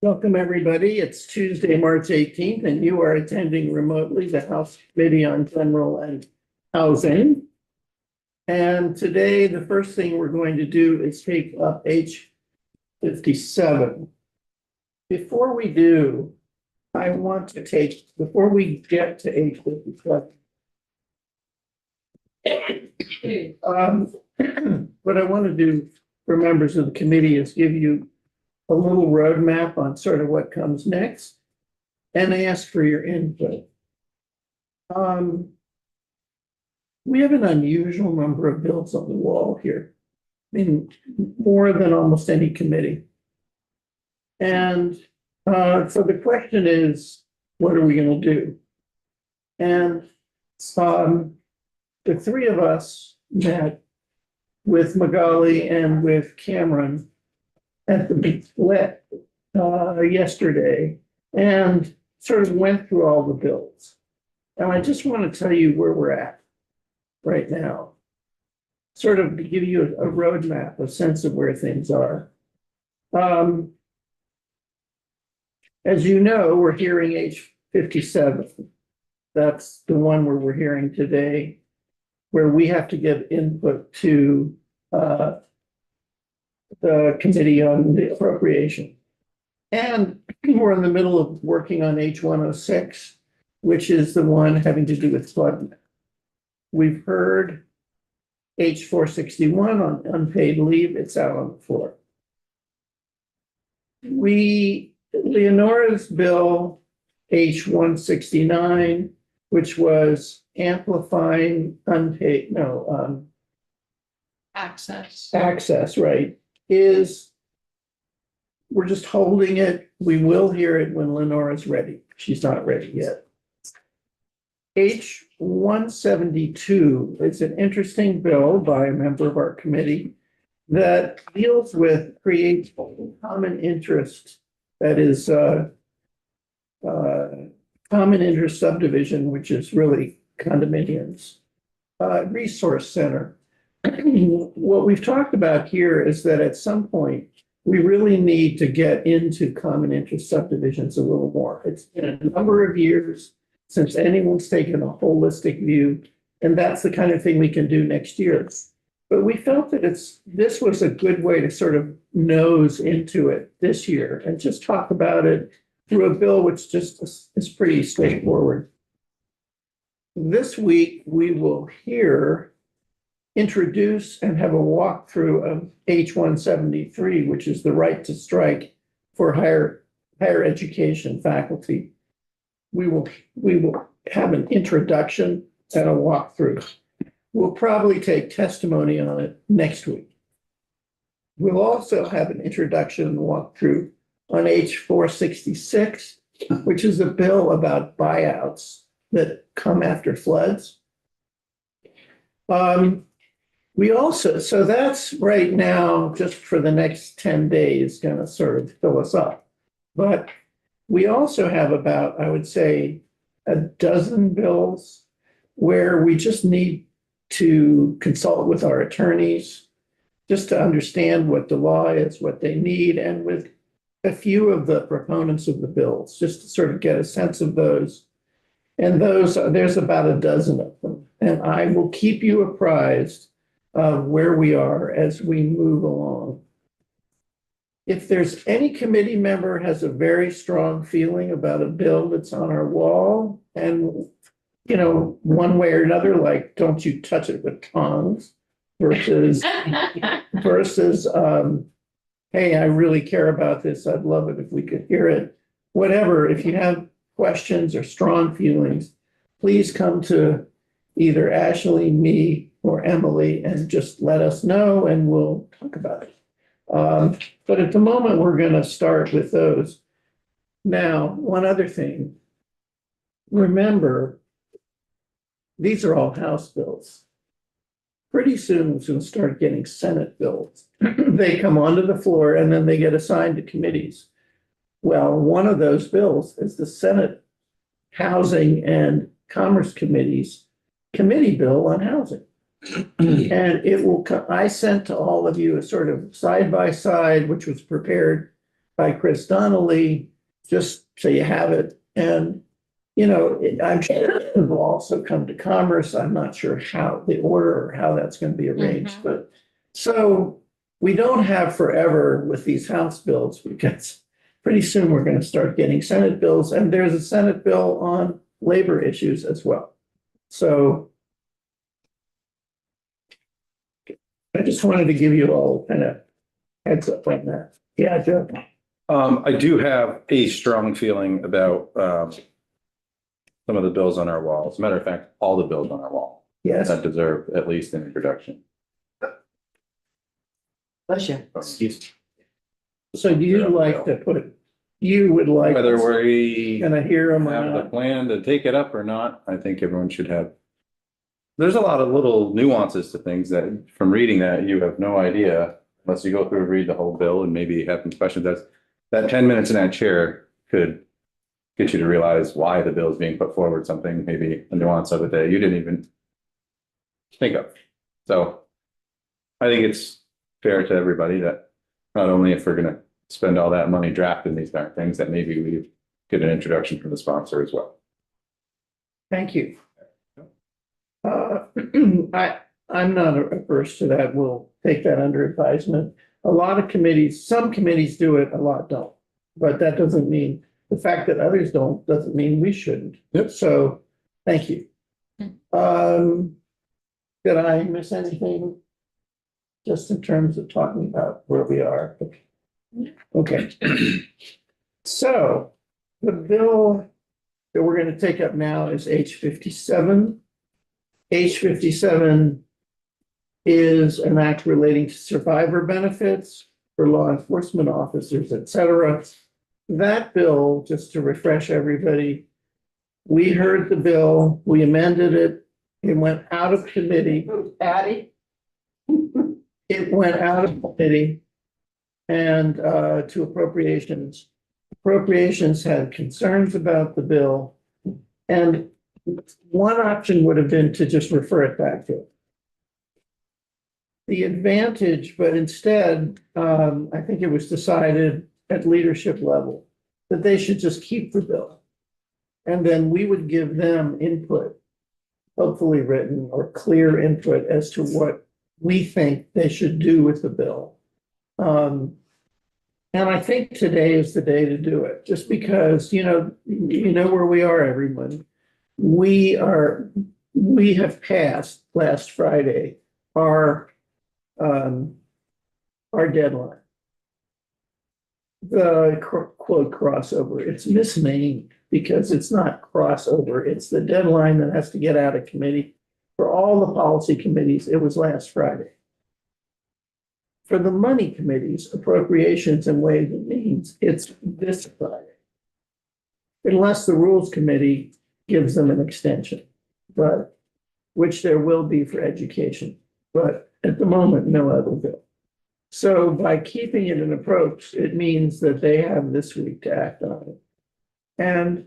Welcome, everybody. It's Tuesday, March 18th, and you are attending remotely the House Committee on General and Housing. And today, the first thing we're going to do is take up H 57. Before we do, I want to before we get to H 57, what I want to do for members of the committee is give you a little roadmap on sort of what comes next and ask for your input. We have an unusual number of bills on the wall here. I mean, more than almost any committee. And so the question is, what are we going to do? And the three of us met with Magali and with Cameron at the split yesterday and sort of went through all the bills. And I just want to tell you where we're at right now, sort of to give you a roadmap, a sense of where things are. As you know, we're hearing H 57. That's the one where we're hearing today, where we have to give input to the Committee on the Appropriation. And we're in the middle of working on H 106, which is the one having to do with flood. We've heard H 461 on unpaid leave. It's out on the floor. Leonora's bill, H 169, which was amplifying unpaid, access, right, we're just holding it. We will hear it when Leonora's ready. She's not ready yet. H 172 is an interesting bill by a member of our committee that deals with creating common interest, that is common interest subdivision, which is really condominiums, resource center. What we've talked about here is that at some point, we really need to get into common interest subdivisions a little more. It's been a number of years since anyone's taken a holistic view, and that's the kind of thing we can do next year. But we felt that this was a good way to sort of nose into it this year and just talk about it through a bill which just is pretty straightforward. This week, we will introduce and have a walkthrough of H 173, which is the right to strike for higher education faculty. We will have an introduction and a walkthrough. We'll probably take testimony on it next week. We'll also have an introduction and walkthrough on H 466, which is a bill about buyouts that come after floods. So that's right now, just for the next 10 days, going to sort of fill us up. But we also have about, I would say, a dozen bills where we just need to consult with our attorneys just to understand what the law is, what they need, and with a few of the proponents of the bills, just to sort of get a sense of those. And there's about a dozen of them. And I will keep you apprised of where we are as we move along. If there's any committee member has a very strong feeling about a bill that's on our wall, and one way or another, like don't you touch it with tongs, versus hey, I really care about this. I'd love it if we could hear it. Whatever, if you have questions or strong feelings, please come to either Ashley, me, or Emily and just let us know and we'll talk about it. But at the moment, we're going to start with those. Now, one other thing. Remember, these are all House bills. Pretty soon, we're going to start getting Senate bills. They come onto the floor and then they get assigned to committees. Well, one of those bills is the Senate Housing and Commerce Committee's committee bill on housing. And it will come, I sent to all of you a sort of side by side, which was prepared by Chris Donnelly, just so you have it. And, you know, I'm sure it will also come to Commerce. I'm not sure how the order or how that's going to be arranged, but so we don't have forever with these House bills because pretty soon we're going to start getting Senate bills, and there's a Senate bill on labor issues as well. So I just wanted to give you all kind of heads up on that. Yeah, Joe. I do have a strong feeling about some of the bills on our wall. As a matter of fact, all the bills on our wall Yes. that deserve at least an introduction. Bless you. So you would like Whether we gonna hear them or have the not? plan to take it up or not, I think everyone should have. There's a lot of little nuances to things that from reading that you have no idea unless you go through and read the whole bill and maybe have some questions. That 10 minutes in that chair could get you to realize why the bill is being put forward, something, maybe a nuance of it that you didn't even think of. So I think it's fair to everybody that not only if we're gonna spend all that money drafting these darn things, that maybe we get an introduction from the sponsor as well. Thank you. I'm not averse to that. We'll take that under advisement. A lot of committees, some committees do it, a lot don't. But that doesn't mean, the fact that others don't, doesn't mean we shouldn't. Yep. So, thank you. Did I miss anything? Just in terms of talking about where we are? Okay. So, the bill that we're going to take up now is H57. H57 is an act relating to survivor benefits for law enforcement officers, et cetera. That bill, just to refresh everybody, we heard the bill, we amended it, it went out of committee. Patty? It went out of committee and to appropriations. Appropriations had concerns about the bill. And one option would have been to just refer it back to it. The advantage, but instead, I think it was decided at leadership level that they should just keep the bill. And then we would give them input, hopefully written or clear input as to what we think they should do with the bill. And I think today is the day to do it, just because, you know where we are, everyone. We have passed last Friday our deadline. The quote crossover, it's misnamed because it's not crossover. It's the deadline that has to get out of committee. For all the policy committees, it was last Friday. For the money committees, appropriations and ways and means, it's this Friday. Unless the rules committee gives them an extension, but which there will be for education. But at the moment, no other bill. So by keeping it an approach, it means that they have this week to act on it.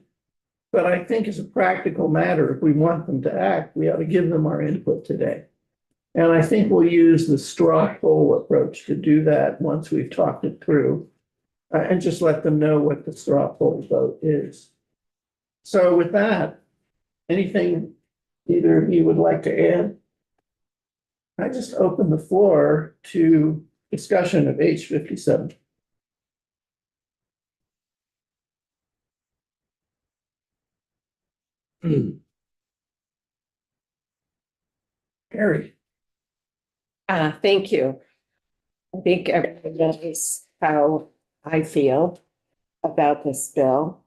But I think as a practical matter, if we want them to act, we ought to give them our input today. And I think we'll use the straw poll approach to do that once we've talked it through and just let them know what the straw poll vote is. So with that, anything either of you would like to add? I just open the floor to discussion of H57. Harry. Thank you. I think everyone knows how I feel about this bill.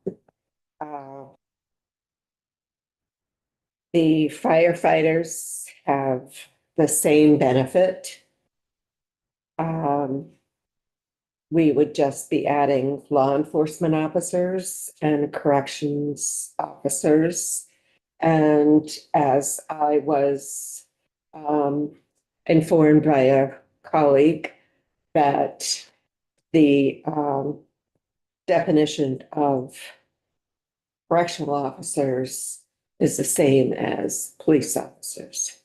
The firefighters have the same benefit. We would just be adding law enforcement officers and corrections officers. And as I was informed by a colleague that the definition of correctional officers is the same as police officers.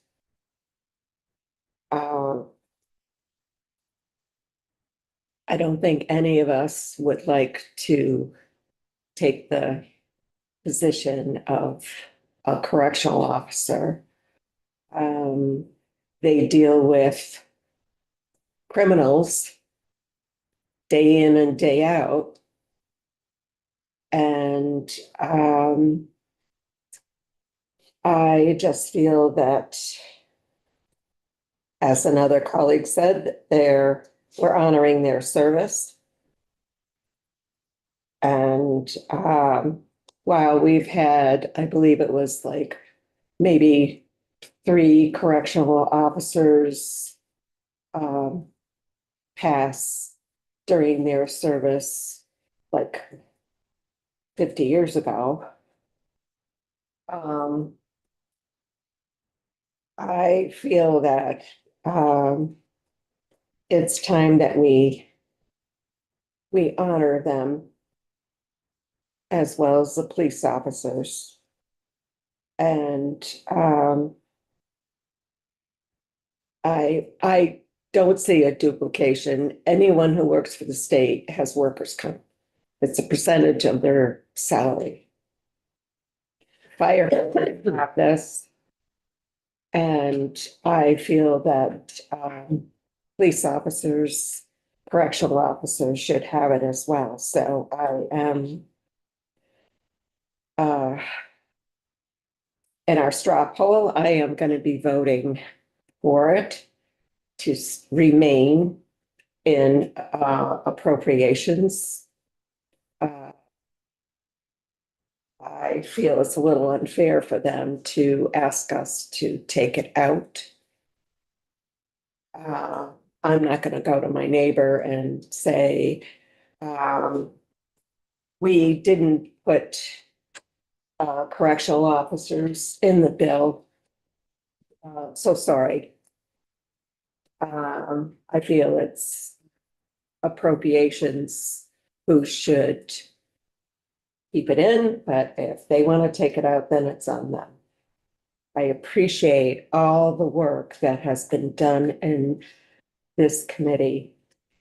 I don't think any of us would like to take the position of a correctional officer. They deal with criminals day in and day out. And I just feel that, as another colleague said, we're honoring their service. And while we've had, I believe it was like maybe 3 correctional officers pass during their service, like 50 years ago. I feel that it's time that we honor them as well as the police officers. And I don't see a duplication. Anyone who works for the state has workers' comp. It's a percentage of their salary. Fire have this. And I feel that police officers, correctional officers should have it as well. So I am in our straw poll, I am going to be voting for it to remain in appropriations. I feel it's a little unfair for them to ask us to take it out. I'm not going to go to my neighbor and say, we didn't put correctional officers in the bill. So sorry. I feel it's appropriations who should keep it in, but if they want to take it out, then it's on them. I appreciate all the work that has been done in this committee.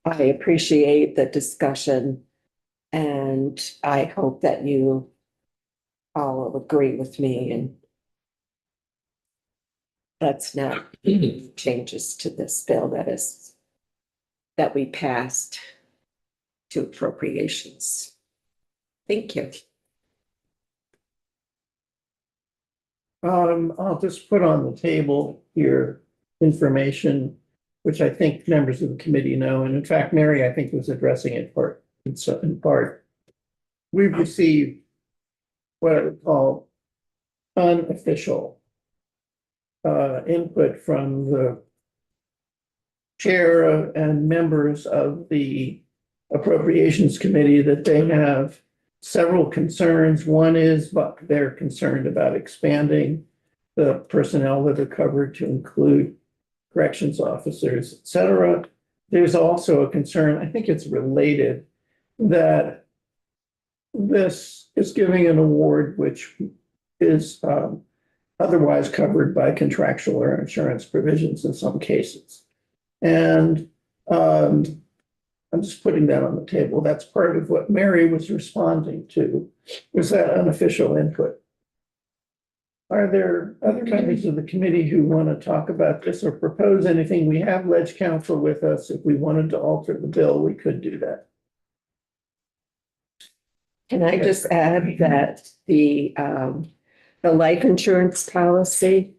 I appreciate the discussion, and I hope that you all will agree with me, and that's not changes to this bill that we passed to appropriations. Thank you. I'll just put on the table here information, which I think members of the committee know. And in fact, Mary, I think, was addressing it in part. We've received what I would call unofficial input from the chair and members of the Appropriations Committee that they have several concerns. One is, but they're concerned about expanding the personnel that are covered to include corrections officers, et cetera. There's also a concern, I think it's related, that this is giving an award which is otherwise covered by contractual or insurance provisions in some cases. And I'm just putting that on the table. That's part of what Mary was responding to, was that unofficial input. Are there other members of the committee who want to talk about this or propose anything? We have Ledge Counsel with us. If we wanted to alter the bill, we could do that. Can I just add that the life insurance policy,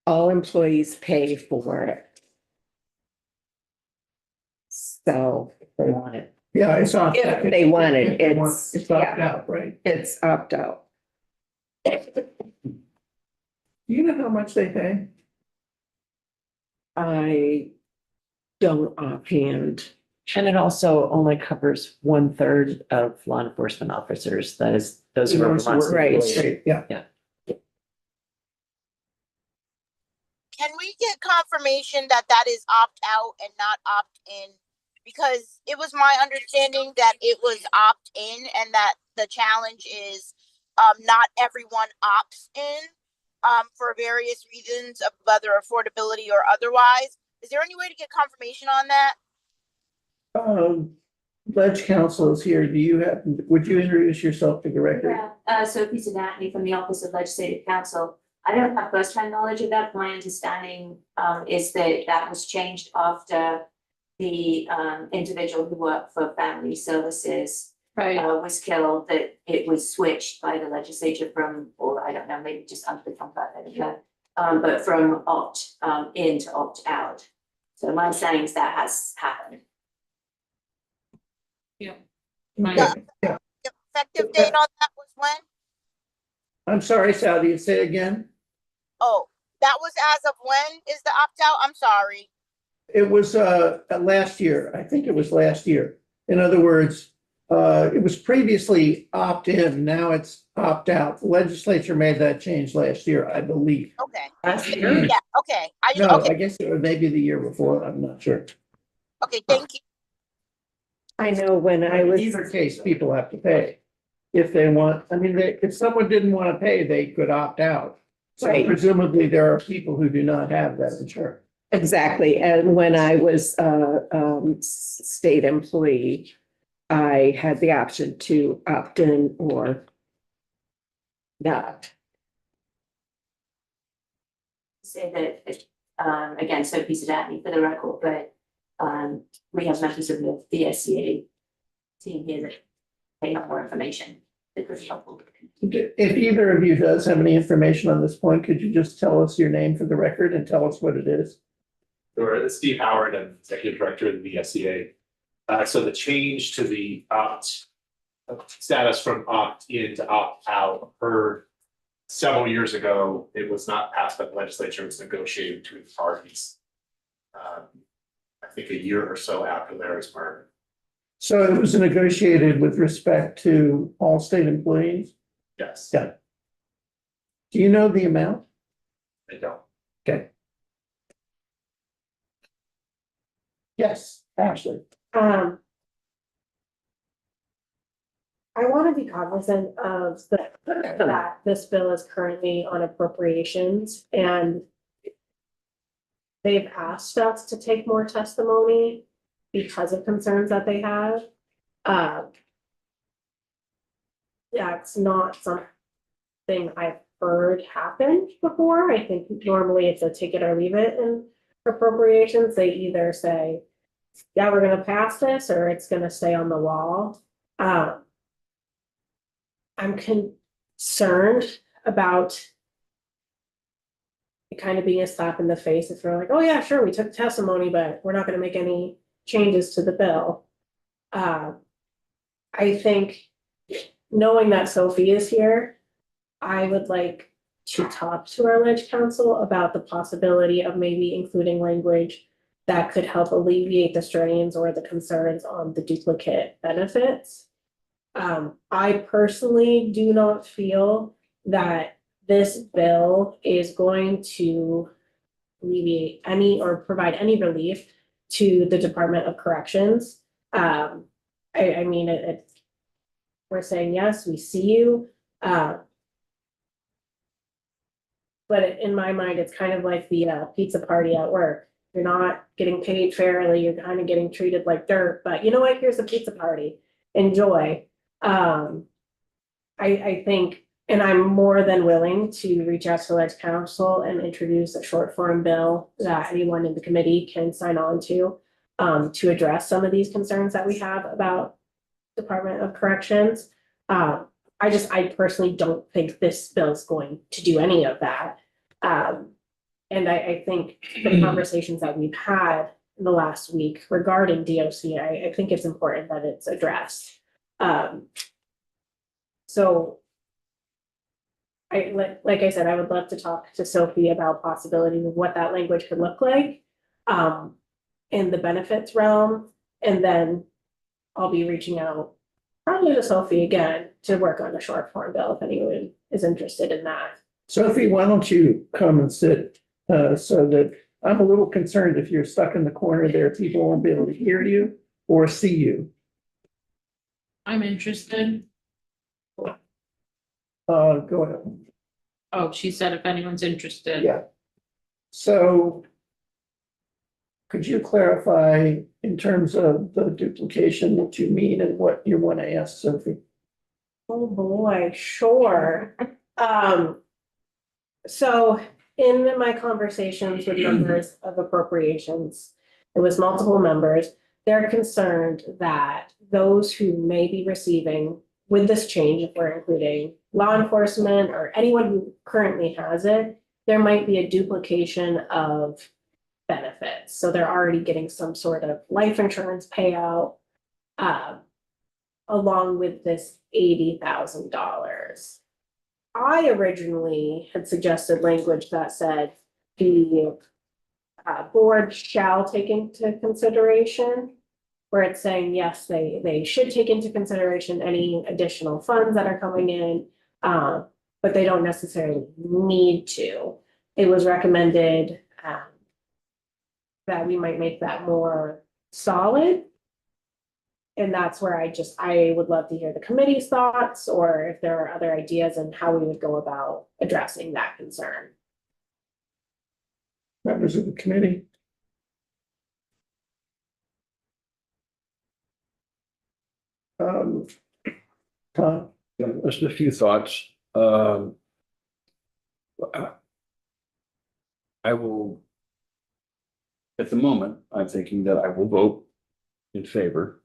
all employees pay for it. So if they want it. Yeah, it's opt If they want it, it's opt out, right? It's opt out. Do you know how much they pay? I don't offhand. And it also only covers 1/3 of law enforcement officers. That is, those who are Vermont state Right. employees. Yeah. Can we get confirmation that that is opt out and not opt in? Because it was my understanding that it was opt in and that the challenge is not everyone opts in for various reasons of whether affordability or otherwise. Is there any way to get confirmation on that? Ledge Council is here. Do you have, would you introduce yourself to the record? Yeah, Sophie Sedati from the Office of Legislative Counsel. I don't have first-hand knowledge of that. My understanding is that that was changed after the individual who worked for Family Services was killed, that it was switched by the legislature from, or I don't know, maybe just under the compact, I don't know, but from opt in to opt out. So my understanding is that has happened. Okay. Yeah. The effective date on that was when? I'm sorry, Saudi, say it again. Oh, that was as of when is the opt-out? I'm sorry. It was last year. I think it was last year. In other words, it was previously opt-in, now it's opt-out. The legislature made that change last year, I believe. Okay. Last year? Yeah, okay. No, Okay, I guess it was maybe the year before, I'm not sure. okay, thank you. I know when I was. In either case, people have to pay. If they want, I mean, if someone didn't want to pay, they could opt out. So Right. presumably there are people who do not have that insurance. Exactly, and when I was state employee, I had the option to opt in or not. Say that, again, Sophie Sedati for the record, but we have members of the VSCA team here that may have more information that could be helpful. If either of you does have any information on this point, could you just tell us your name for the record and tell us what it is? Sure, it's Steve Howard, I'm Executive Director of the VSCA. So the change to the opt status from opt-in to opt-out occurred several years ago. It was not passed by the legislature, it was negotiated between the parties. I think a year or so after Larry's murder. So it was negotiated with respect to all state employees? Yes, Yeah. Do you know the amount? I don't. Okay. Yes, Ashley. I want to be cognizant of that this bill is currently on appropriations and they've asked us to take more testimony because of concerns that they have. That's not something I've heard happen before. I think normally it's a take it or leave it in appropriations. They either say, yeah, we're gonna pass this, or it's gonna stay on the wall. I'm concerned about it kind of being a slap in the face if we're like, oh yeah, sure, we took testimony, but we're not gonna make any changes to the bill. I think knowing that Sophie is here, I would like to talk to our ledge council about the possibility of maybe including language that could help alleviate the strains or the concerns on the duplicate benefits. I personally do not feel that this bill is going to alleviate any or provide any relief to the Department of Corrections. I mean, we're saying, yes, we see you. But in my mind, it's kind of like the pizza party at work. You're not getting paid fairly, you're kind of getting treated like dirt, but you know what, here's a pizza party, enjoy. I think, and I'm more than willing to reach out to Ledge Council and introduce a short form bill that anyone in the committee can sign on to address some of these concerns that we have about Department of Corrections. I personally don't think this bill is going to do any of that. And I think the conversations that we've had in the last week regarding DOC, I think it's important that it's addressed. So like I said, I would love to talk to Sophie about possibilities of what that language could look like in the benefits realm. And then I'll be reaching out probably to Sophie again to work on a short form bill if anyone is interested in that. Sophie, why don't you come and sit so that I'm a little concerned if you're stuck in the corner there, people won't be able to hear you or see you. I'm interested. Go ahead. Oh, she said if anyone's interested. Yeah. So could you clarify in terms of the duplication what you mean and what you want to ask Sophie? Oh, boy, sure. So in my conversations with members of appropriations, it was multiple members, they're concerned that those who may be receiving with this change, if we're including law enforcement or anyone who currently has it, there might be a duplication of benefits. So they're already getting some sort of life insurance payout along with this $80,000. I originally had suggested language that said the board shall take into consideration, where it's saying, yes, they should take into consideration any additional funds that are coming in, but they don't necessarily need to. It was recommended that we might make that more solid. And that's where I would love to hear the committee's thoughts, or if there are other ideas on how we would go about addressing that concern. Members of the committee? Tom? Just a few thoughts. I will, at the moment, I'm thinking that I will vote in favor.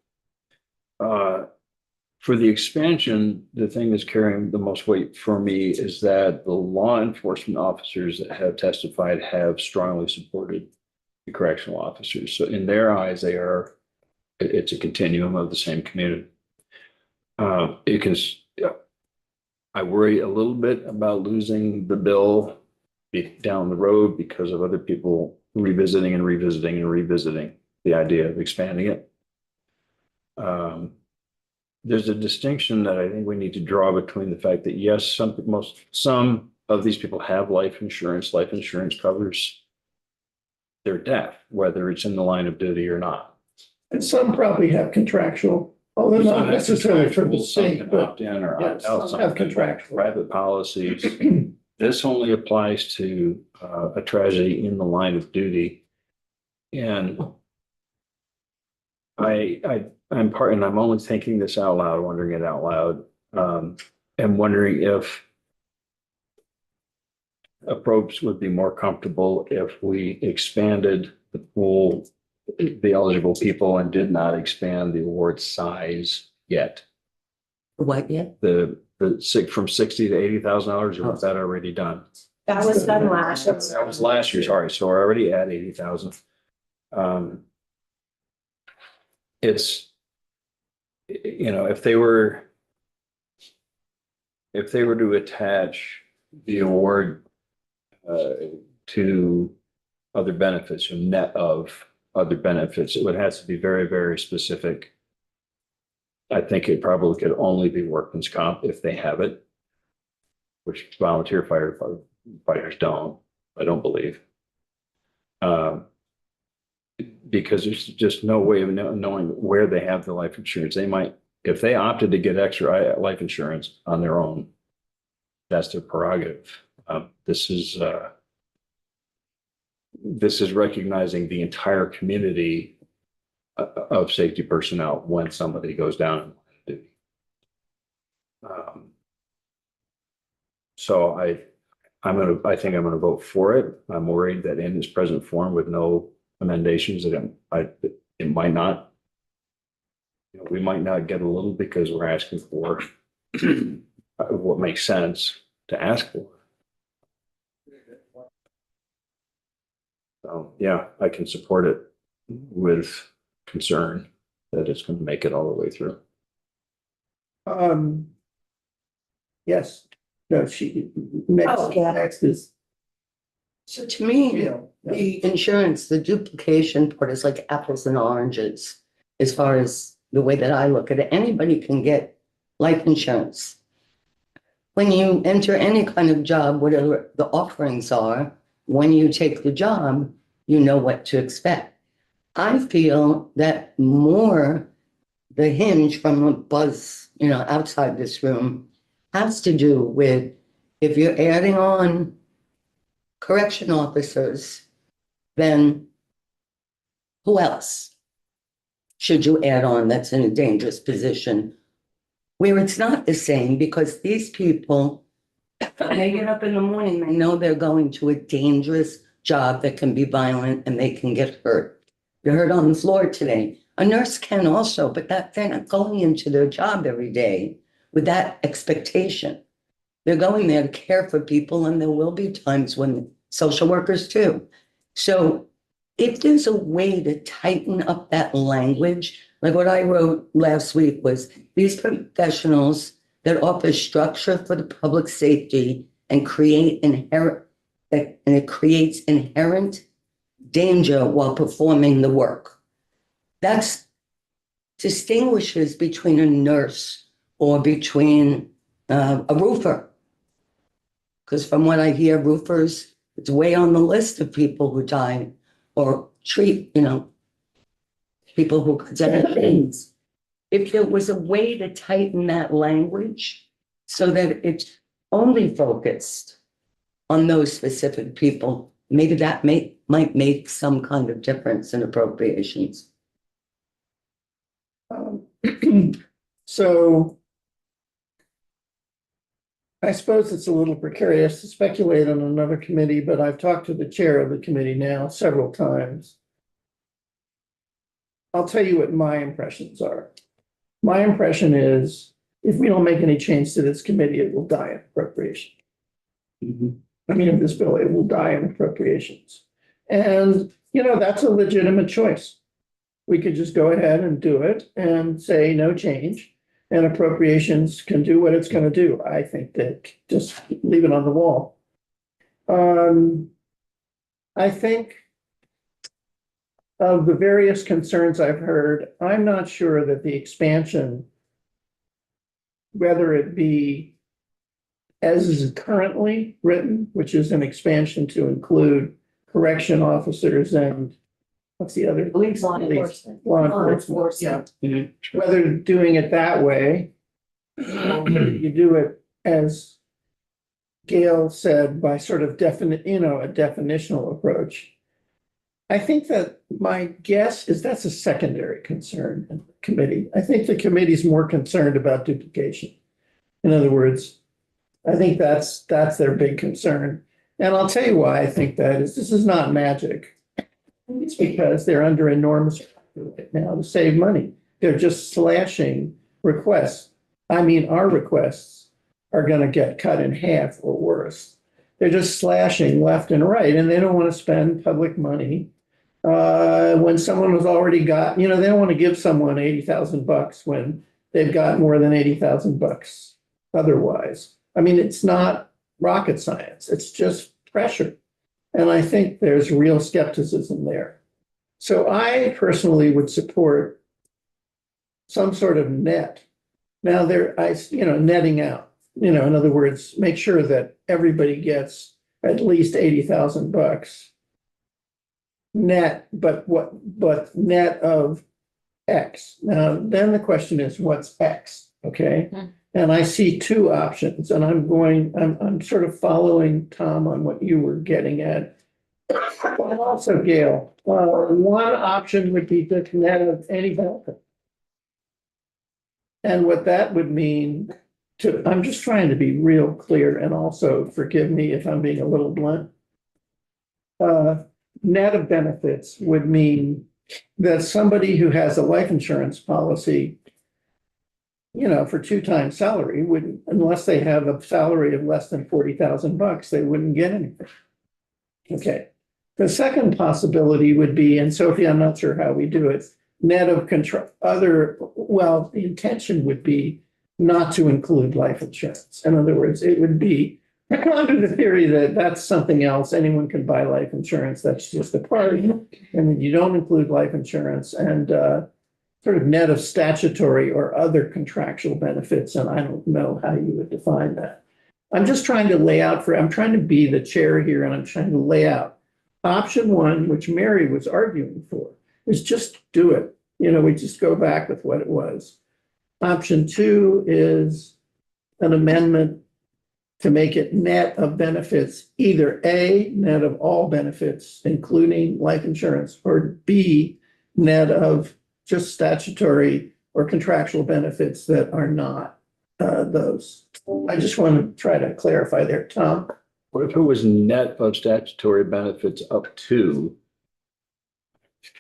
For the expansion, the thing that's carrying the most weight for me is that the law enforcement officers that have testified have strongly supported the correctional officers. So in their eyes, it's a continuum of the same community. I worry a little bit about losing the bill down the road because of other people revisiting the idea of expanding it. There's a distinction that I think we need to draw between the fact that, yes, some of these people have life insurance. Life insurance covers their death, whether it's in the line of duty or not. And some probably have contractual, although not necessarily for the Some state, can but opt in or yeah, opt out. some have contractual. Private policies. This only applies to a tragedy in the line of duty. And I'm only thinking this out loud, wondering it out loud. And wondering if approach would be more comfortable if we expanded the pool, the eligible people, and did not expand the award size yet. What yet? From $60,000 to $80,000, or was that already done? That was done last year. That was last year's, all right, so we're already at 80,000. It's, if they were to attach the award to other benefits, or net of other benefits, it would have to be very, very specific. I think it probably could only be workman's comp if they have it, which volunteer firefighters don't, I don't believe. Because there's just no way of knowing where they have the life insurance. They might, if they opted to get extra life insurance on their own, that's their prerogative. This is recognizing the entire community of safety personnel when somebody goes down in duty. So I think I'm gonna vote for it. I'm worried that in its present form with no emendations, that it might not. We might not get a little because we're asking for what makes sense to ask for. So yeah, I can support it with concern that it's going to make it all the way through. Yes, no, next is. So to me, Yeah. the insurance, the duplication part is like apples and oranges. As far as the way that I look at it, anybody can get life insurance. When you enter any kind of job, whatever the offerings are, when you take the job, you know what to expect. I feel that more the hinge from a buzz, outside this room has to do with if you're adding on correction officers, then Who else should you add on that's in a dangerous position? Where it's not the same, because these people, when they get up in the morning, they know they're going to a dangerous job that can be violent and they can get hurt. You heard on the floor today, a nurse can also, but that they're not going into their job every day with that expectation. They're going there to care for people, and there will be times when social workers too. So if there's a way to tighten up that language, like what I wrote last week was these professionals that offer structure for the public safety and it creates inherent danger while performing the work. That's distinguishes between a nurse or between a roofer. Because from what I hear, roofers, it's way on the list of people who die or treat, people who present things. If there was a way to tighten that language so that it's only focused on those specific people, maybe that might make some kind of difference in appropriations. So I suppose it's a little precarious to speculate on another committee, but I've talked to the chair of the committee now several times. I'll tell you what my impressions are. My impression is if we don't make any change to this committee, it will die in appropriation. I mean, in this bill, it will die in appropriations. And, that's a legitimate choice. We could just go ahead and do it and say no change, and appropriations can do what it's going to do. I think that just leave it on the wall. I think of the various concerns I've heard, I'm not sure that the expansion, whether it be as is currently written, which is an expansion to include correction officers and what's the other? Police, law enforcement. Law enforcement, yeah. Whether doing it that way, or whether you do it as Gail said, by sort of a definitional approach. I think that my guess is that's a secondary concern in the committee. I think the committee's more concerned about duplication. In other words, I think that's their big concern. And I'll tell you why I think that is. This is not magic. It's because they're under enormous pressure right now to save money. They're just slashing requests. I mean, our requests are going to get cut in half or worse. They're just slashing left and right, and they don't want to spend public money when someone has already got, they don't want to give someone $80,000 when they've got more than $80,000 otherwise. I mean, it's not rocket science. It's just pressure. And I think there's real skepticism there. So I personally would support some sort of net. Now netting out, in other words, make sure that everybody gets at least $80,000 net, but net of X. Now, then the question is, what's X? Okay. And I see two options, and I'm sort of following Tom on what you were getting at. But also, Gail, one option would be the net of any benefit. And what that would mean I'm just trying to be real clear, and also forgive me if I'm being a little blunt. Net of benefits would mean that somebody who has a life insurance policy, for 2 times salary wouldn't, unless they have a salary of less than $40,000, they wouldn't get anything. Okay. The second possibility would be, and Sophie, I'm not sure how we do it, net of the intention would be not to include life insurance. In other words, it would be under the theory that that's something else. Anyone can buy life insurance. That's just a part. And then you don't include life insurance and sort of net of statutory or other contractual benefits. And I don't know how you would define that. I'm just trying to lay out I'm trying to be the chair here, and I'm trying to lay out option one, which Mary was arguing for, is just do it. We just go back with what it was. Option two is an amendment to make it net of benefits, either A, net of all benefits, including life insurance, or B, net of just statutory or contractual benefits that are not those. I just want to try to clarify there, Tom. What if it was net of statutory benefits up to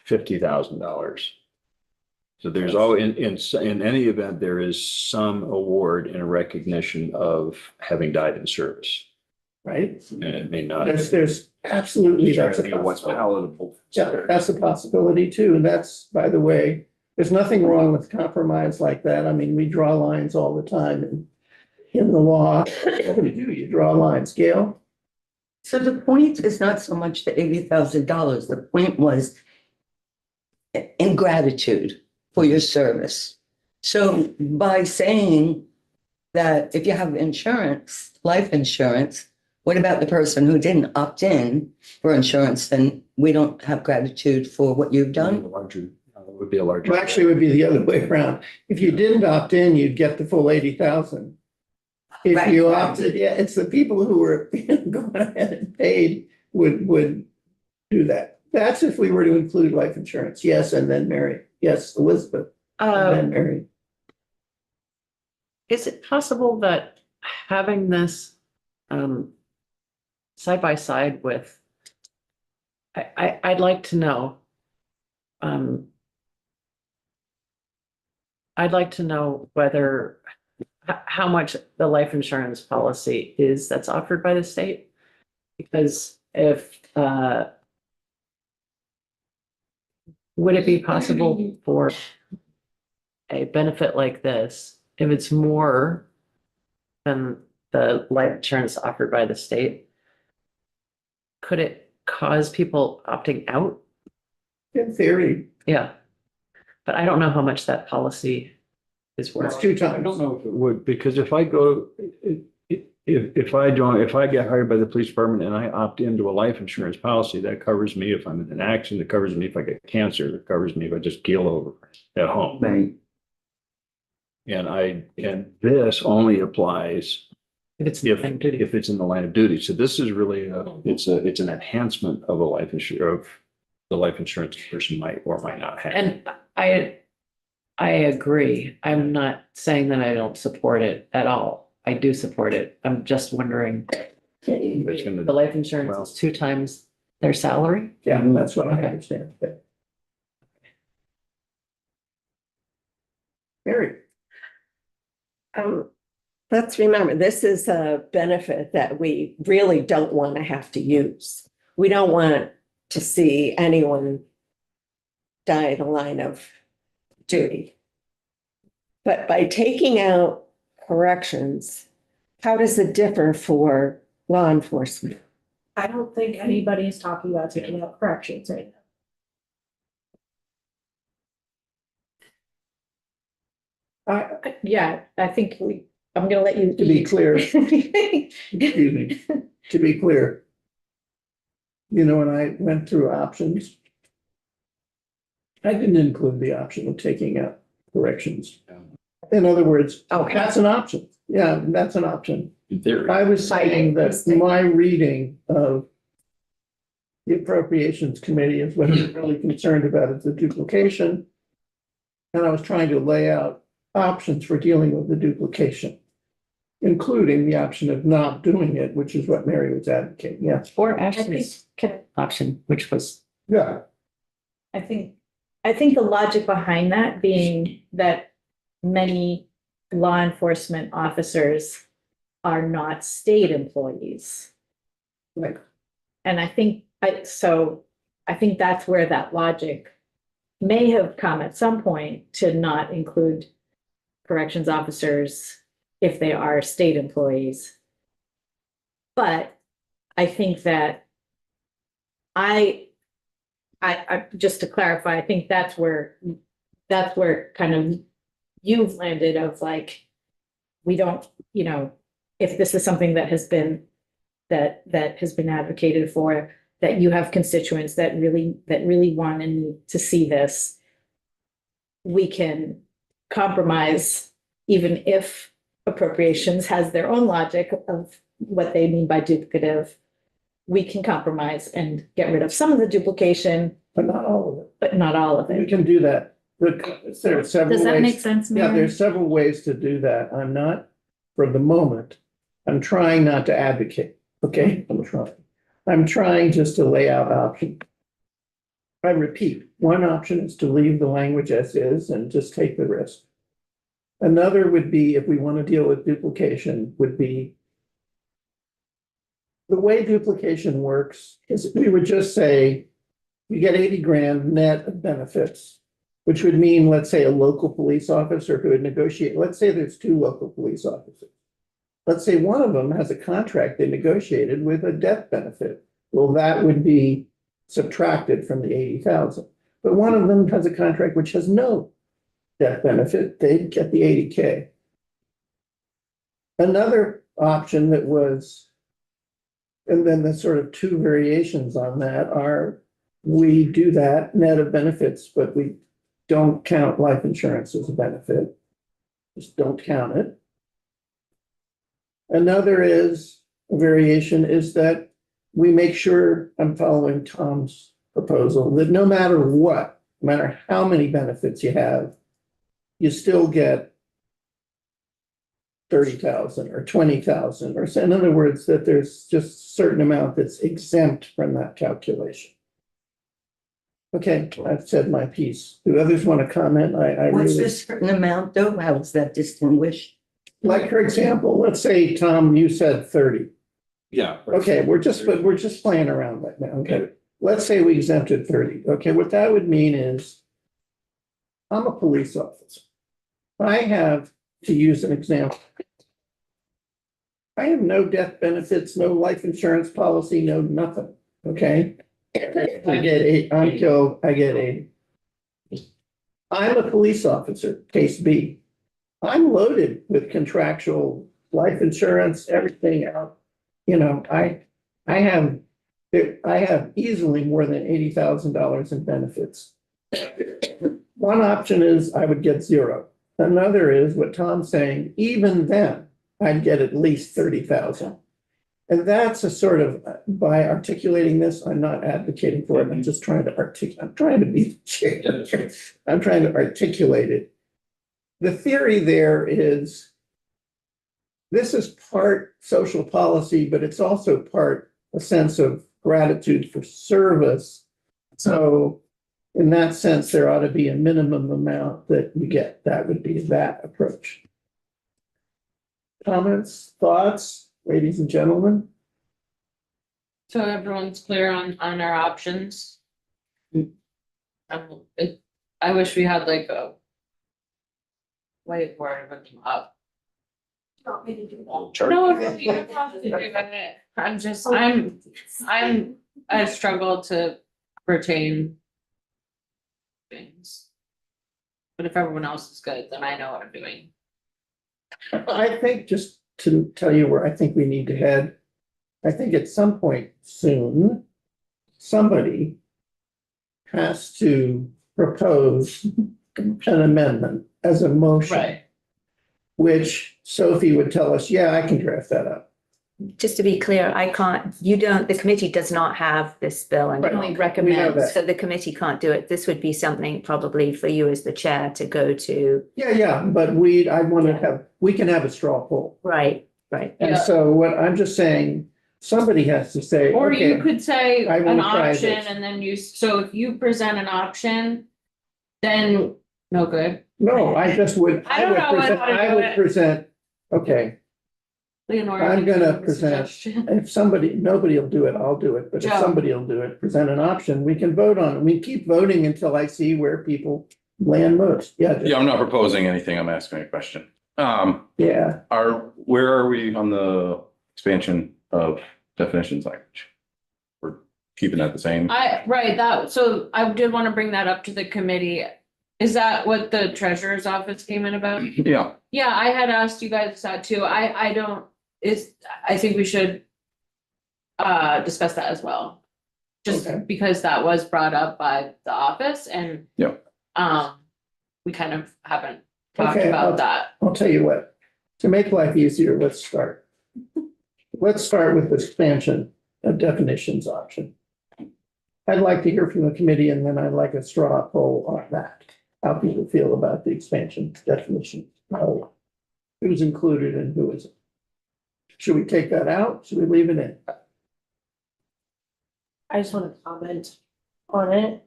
$50,000? So there's in any event, there is some award in recognition of having died in service. Right? And it may not. There's absolutely, that's a What's possibility. palatable. Yeah, that's a possibility too. And that's, by the way, there's nothing wrong with compromise like that. I mean, we draw lines all the time in the law. What do? You draw lines. Gail? So the point is not so much the $80,000. The point was in gratitude for your service. So by saying that if you have insurance, life insurance, what about the person who didn't opt in for insurance? Then we don't have gratitude for what you've done. Larger, would be a larger. Well, actually, it would be the other way around. If you didn't opt in, you'd get the full 80,000. If Right. you opted, yeah, it's the people who were going ahead and paid would do that. That's if we were to include life insurance. Yes, and then Mary. Yes, Elizabeth, and then Mary. Is it possible that having this side by side with, I'd like to know, I'd like to know whether, how much the life insurance policy is that's offered by the state. Because if, would it be possible for a benefit like this, if it's more than the life insurance offered by the state, could it cause people opting out? In theory, Yeah. But I don't know how much that policy is it's worth. 2 I times. don't know if it would, because if I go, if I get hired by the police department and I opt into a life insurance policy, that covers me if I'm in an accident, it covers me if I get cancer, it covers me if I just keel over at home. Right. And this only applies If it's if, nothing to do. if it's in the line of duty. So this is really, it's an enhancement of a life insurance, of the life insurance a person might or might not have. And I agree. I'm not saying that I don't support it at all. I do support it. I'm just wondering, It's gonna- the life insurance is 2 times their salary? Yeah, that's what I Okay. understand. Mary? Let's remember, this is a benefit that we really don't want to have to use. We don't want to see anyone die in the line of duty. But by taking out corrections, how does it differ for law enforcement? I don't think anybody is talking about taking out corrections right Yeah, I think I'm gonna let you. To be clear, excuse me, to be clear. You know, when I went through options, I didn't include the option of taking out corrections. In other words, Okay. that's an option. Yeah, that's an option. In theory. I was saying that my reading of the Appropriations Committee is what they're really concerned about is the duplication. And I was trying to lay out options for dealing with the duplication, including the option of not doing it, which is what Mary was advocating. Yes. Or now. Ashley's option, which was, Yeah. I think the logic behind that being that many law enforcement officers are not state employees. Right. And I think that's where that logic may have come at some point to not include corrections officers if they are state employees. But I think that I just to clarify, I think that's where kind of you've landed of like, we don't, if this is something that has been advocated for, that you have constituents that really want and need to see this, we can compromise, even if appropriations has their own logic of what they mean by duplicative. We can compromise and get rid of some of the duplication but not all of it. but not all of We it. can do that. There are several Does that make ways. sense, Yeah, Mary? there's several ways to do that. I'm not, for the moment, I'm trying not to advocate, okay? I'm trying just to lay out options. I repeat, one option is to leave the language as is and just take the risk. Another would be, if we want to deal with duplication, would be the way duplication works is we would just say, you get 80 grand net of benefits, which would mean, let's say, a local police officer who would negotiate, let's say there's two local police officers. Let's say one of them has a contract they negotiated with a death benefit. Well, that would be subtracted from the 80,000. But one of them has a contract which has no death benefit, they'd get the 80K. Another option that was, and then the sort of two variations on that are, we do that net of benefits, but we don't count life insurance as a benefit. Just don't count it. Another is, a variation is that we make sure, I'm following Tom's proposal, that no matter what, no matter how many benefits you have, you still get 30,000 or 20,000, or so, in other words, that there's just a certain amount that's exempt from that calculation. Okay, I've said my piece. Do others want to comment? I What's really, this certain amount though? How is that distinguished? like, for example, let's say, Tom, you said 30. Yeah. Okay, we're just playing around right now, okay? Let's say we exempted 30. Okay, what that would mean is, I'm a police officer. I have, to use an example, I have no death benefits, no life insurance policy, no nothing, okay? I get eight, I'm killed, I get 80. I'm a police officer, case B. I'm loaded with contractual life insurance, everything out. You know, I have easily more than $80,000 in benefits. One option is I would get zero. Another is what Tom's saying, even then, I'd get at least 30,000. And that's a sort of, by articulating this, I'm not advocating for it, I'm just trying to I'm trying to be, I'm trying to articulate it. The theory there is, this is part social policy, but it's also part a sense of gratitude for service. So in that sense, there ought to be a minimum amount that you get. That would be that approach. Comments, thoughts, ladies and gentlemen? So everyone's clear on our options. I wish we had like a whiteboard of them up. No, you don't have to do it. I struggle to retain things. But if everyone else is good, then I know what I'm doing. I think, just to tell you where I think we need to head, I think at some point soon, somebody has to propose an amendment as a motion. Which Sophie would tell us, yeah, I can draft that up. Just to be clear, I can't, the committee does not have this bill and Right. only We know recommends, that. so the committee can't do it. This would be something probably for you as the chair to go to. Yeah, but I want to have, we can have a straw poll. Right. And Yeah. so what I'm just saying, somebody has to say, Or you okay, could say I will an try option this. and then so if you present an option, then no good. no, I just would, I don't know how to I do would it. present, okay, Leonora. I'm can gonna give a present- suggestion. if somebody, nobody will do it, I'll do it, but if Joe. somebody will do it, present an option, we can vote on it. We keep voting until I see where people land most. Yeah, Yeah, I'm not proposing anything. I'm asking a question. yeah. Where are we on the expansion of definitions language? We're keeping that the same? So I did want to bring that up to the committee. Is that what the treasurer's office came in about? Yeah, Yeah, I had asked you guys that too. I think we should discuss that as well. Just Okay. because that was brought up by the office and Yeah. we kind of haven't talked Okay, about that. I'll tell you what, to make life easier, let's start. Let's start with the expansion of definitions option. I'd like to hear from the committee and then I'd like a straw poll on that. How people feel about the expansion definition. Who's included and who isn't. Should we take that out? Should we leave it in? I just want to comment on it.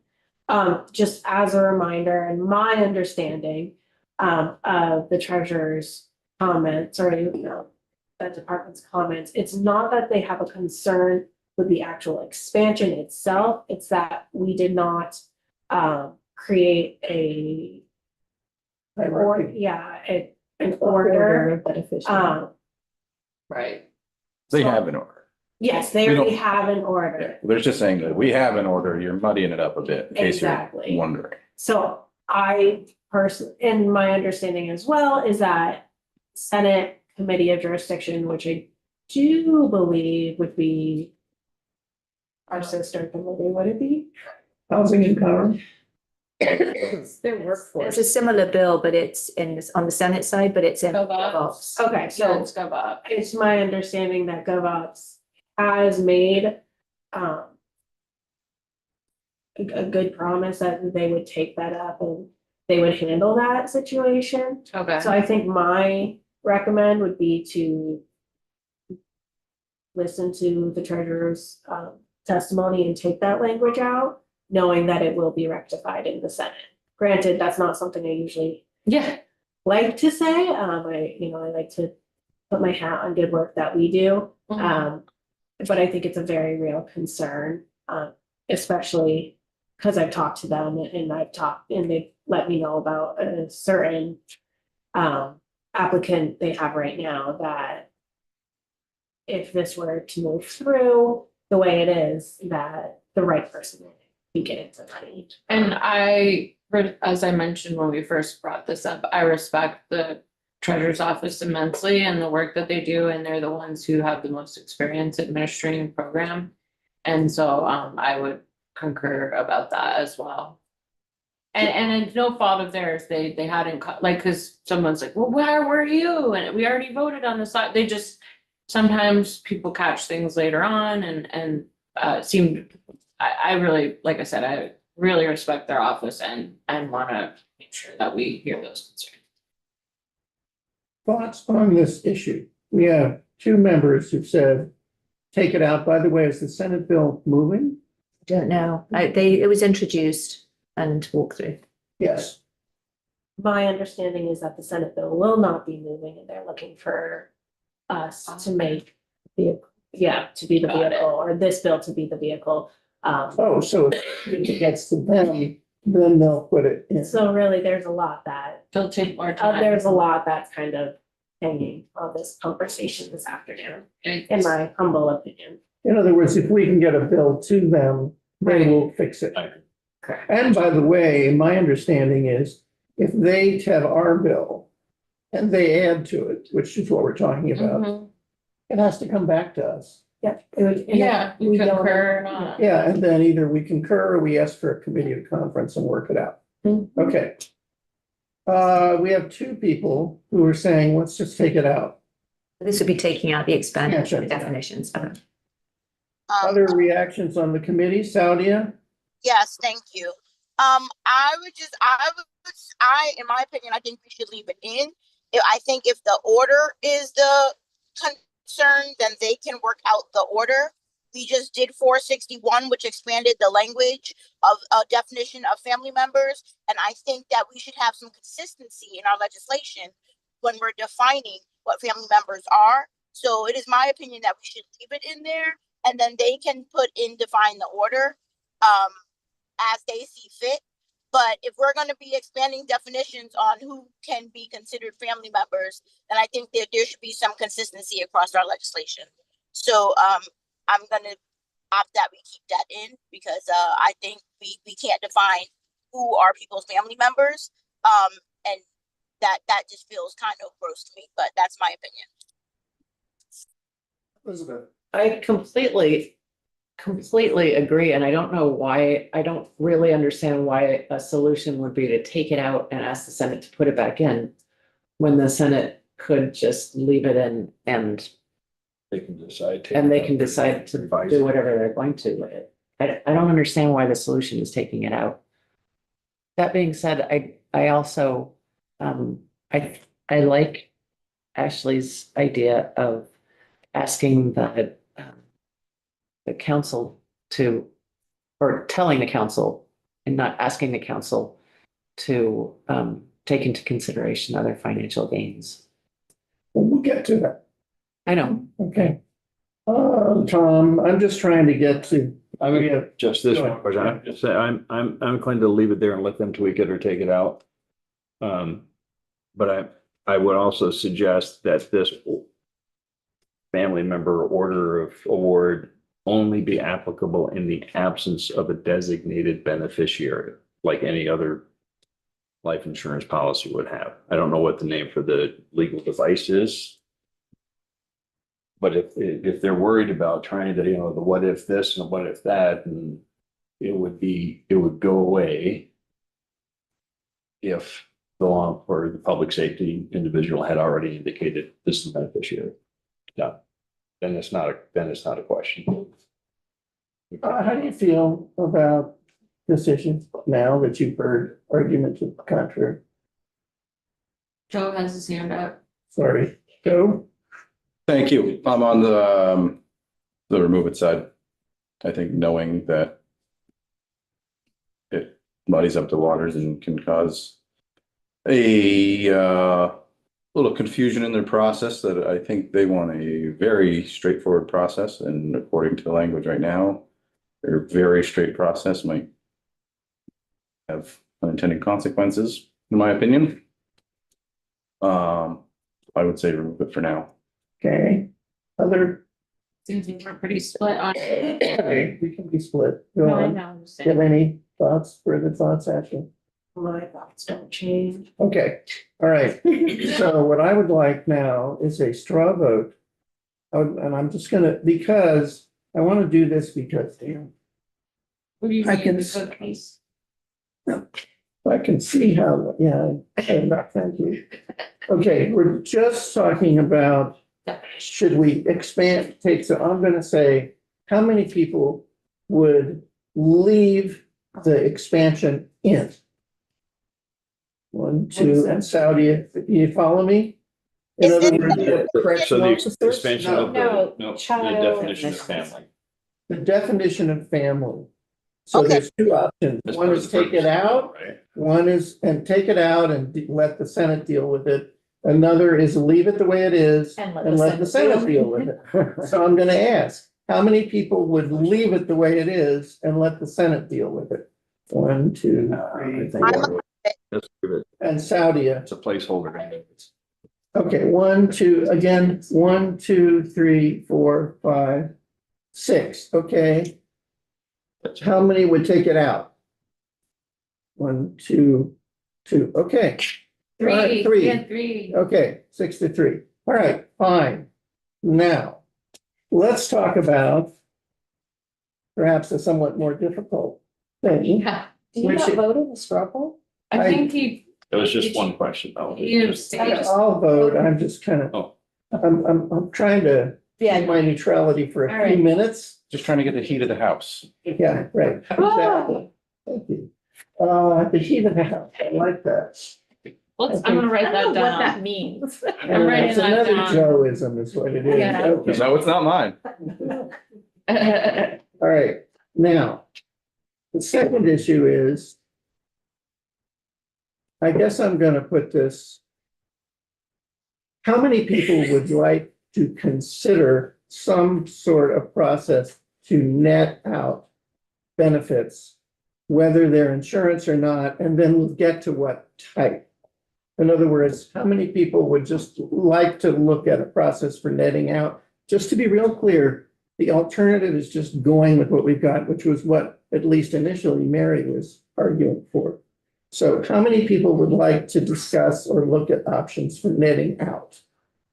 Just as a reminder and my understanding of the treasurer's comments or, that department's comments, it's not that they have a concern with the actual expansion itself. It's that we did not create an order. Beneficial. Right. They have an order. Yes, they We don't- already have an Yeah, order. they're just saying that we have an order, you're muddying it up a bit, in case you're Exactly. wondering. So I and my understanding as well is that Senate Committee of Jurisdiction, which I do believe would be our sister committee, would it be? Housing and Power? It's their It's workforce. a similar bill, but it's on the Senate side, but it's in. GovOps. Okay, so it's my understanding that GovOps has made a good promise that they would take that up and they would handle that situation. Okay. So I think my recommend would be to listen to the treasurer's testimony and take that language out, knowing that it will be rectified in the Senate. Granted, that's not something I usually like to say. I like to put my hat on good work that we do. But I think it's a very real concern, especially because I've talked to them and they've let me know about a certain applicant they have right now that if this were to move through the way it is, that the right person would be getting some money. And as I mentioned when we first brought this up, I respect the treasurer's office immensely and the work that they do, and they're the ones who have the most experience administering the program. And so I would concur about that as well. And it's no fault of theirs. They hadn't because someone's like, well, where were you? And we already voted on the side. They just sometimes people catch things later on and I really, like I said, I really respect their office and want to make sure that we hear those concerns. Thoughts on this issue? We have two members who've said, take it out. By the way, is the Senate bill moving? Don't know. It was introduced and walked through. Yes. My understanding is that the Senate bill will not be moving and they're looking for us to make to be the Got it. vehicle or this bill to be the vehicle. Oh, so if it gets to them, then they'll put it in. So really, there's a lot that, They'll take more time. there's a lot that's kind of hanging on this conversation this afternoon, in my humble opinion. In other words, if we can get a bill to them, they will fix it. Correct. And by the way, my understanding is if they have our bill and they add to it, which is what we're talking about, it has to come back to us. Yeah. You concur or not. Yeah, and then either we concur or we ask for a committee of conference and work it out. Okay. We have two people who are saying, let's just take it out. This would be taking out the expanded Yeah, sure. definitions. Okay. Other reactions on the committee, Saudia? Yes, thank you. In my opinion, I think we should leave it in. I think if the order is the concern, then they can work out the order. We just did 461, which expanded the language of a definition of family members. And I think that we should have some consistency in our legislation when we're defining what family members are. So it is my opinion that we should leave it in there and then they can define the order as they see fit. But if we're going to be expanding definitions on who can be considered family members, then I think that there should be some consistency across our legislation. So I'm going to opt that we keep that in because I think we can't define who are people's family members. And that just feels kind of gross to me, but that's my opinion. Elizabeth? I completely agree, and I don't know why, I don't really understand why a solution would be to take it out and ask the Senate to put it back in when the Senate could just leave it in and They can decide. they can decide to Revise do it. whatever they're going to with it. I don't understand why the solution is taking it out. That being said, I also, I like Ashley's idea of asking the council to, or telling the council and not asking the council to, take into consideration other financial gains. We'll get to that. I know. Okay. Tom, I'm just trying to get to, I'm we gonna have, just this Go one ahead. question. I'm just saying, I'm inclined to leave it there and let them tweak it or take it out. But I would also suggest that this family member order of award only be applicable in the absence of a designated beneficiary, like any other life insurance policy would have. I don't know what the name for the legal device is. But if they're worried about trying to, the what if this and what if that, and it would go away if the law or the public safety individual had already indicated this is the beneficiary. Yeah, then it's not a question. how do you feel about decisions now that you've heard arguments of the contrary? Joe has his hand up. Sorry, Joe? Thank you. I'm on the remove it side. I think knowing that it muddies up the waters and can cause a little confusion in their process, that I think they want a very straightforward process, and according to the language right now, their very straight process might have unintended consequences, in my opinion. I would say remove it for now. Okay, other, Seems like we're pretty split on. okay, we can be split. Go No, I on. know, I'm just Do you have saying. any thoughts, further thoughts, Ashley? My thoughts don't change. Okay, all right. So what I would like now is a straw vote. And I'm just gonna, because I want to do this because, damn, What do you I mean, can the s- vote piece? I can see how, yeah, thank you. Okay, we're just talking about, should we expand, so I'm gonna say, how many people would leave the expansion in? 1, 2, and Saudi, you follow me? In Is other this- words, the correctional So the officers? expansion of No, the child- definition of family. The definition of family. So Okay. there's two options. As One part is of the take it purpose, out, right? one is, and take it out and let the Senate deal with it. Another is leave it the way it is And and let the Senate deal with it. So I'm gonna ask, how many people would leave it the way it is and let the Senate deal with it? 1, 2, I 3, think 4, let's give it, and Saudia. it's a placeholder. Okay, 1, 2, again, 1, 2, 3, 4, 5, 6, okay. How many would take it out? 1, 2, 2, okay. All right, Three, three. yeah, three. Okay, 6-3. All right, fine. Now, let's talk about perhaps a somewhat more difficult thing. Yeah, Do you Which not it- vote in the struggle? I think he, It was just one question though. you Just- say, I'll vote, I'm just kind of, Oh. I'm trying to keep my neutrality for All a few right. minutes. Just trying to get the heat of the house. Yeah, right, exactly. Thank you. The heat of the house, I like that. let's, I'm gonna write I don't that know what that down. means. I'm writing It's that another down. Joeism is what it is. Yeah. Okay. No, it's not mine. All right, now, the second issue is, I guess I'm gonna put this. How many people would like to consider some sort of process to net out benefits, whether they're insurance or not, and then get to what type? In other words, how many people would just like to look at a process for netting out? Just to be real clear, the alternative is just going with what we've got, which was what, at least initially, Mary was arguing for. So how many people would like to discuss or look at options for netting out?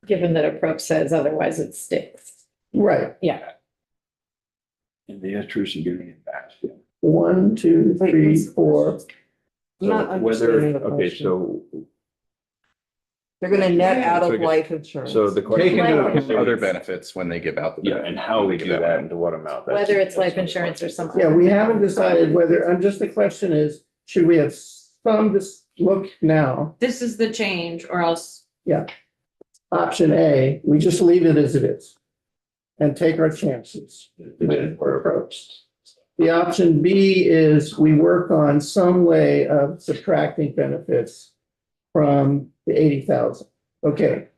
Given that approach says otherwise it sticks. Right, In the interest of getting it back. Yeah. 1, 2, 3, 4. Not So whether, understanding the okay, question. so They're gonna net out So of I guess- life insurance. So the Take question. into account other benefits when they give out the. Yeah, and how we do that and to what amount. That's- Whether it's that's life my insurance or question. some. Yeah, we haven't decided whether, and just the question is, should we have some, just look now, This is the change or else. option A, we just leave it as it is. And take our chances if we're approached. The option B is we work on some way of subtracting benefits from the 80,000. Okay.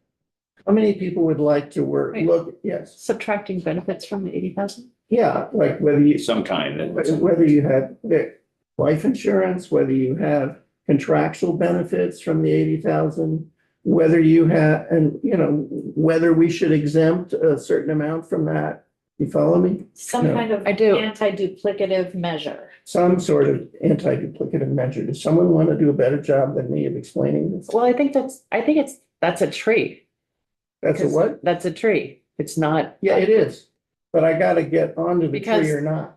How many people would like to work, Wait. look, yes, Subtracting benefits from the 80,000? yeah, like whether you, Some kind. and- whether you have the life insurance, whether you have contractual benefits from the 80,000, whether you have, and you know, whether we should exempt a certain amount from that. You follow me? Some No. kind of I do. anti-duplicative measure. Some sort of anti-duplicative measure. Does someone want to do a better job than me of explaining this? Well, that's a tree. That's a what? That's a tree. It's not. Yeah, it is. But I gotta get onto the Because- tree or not.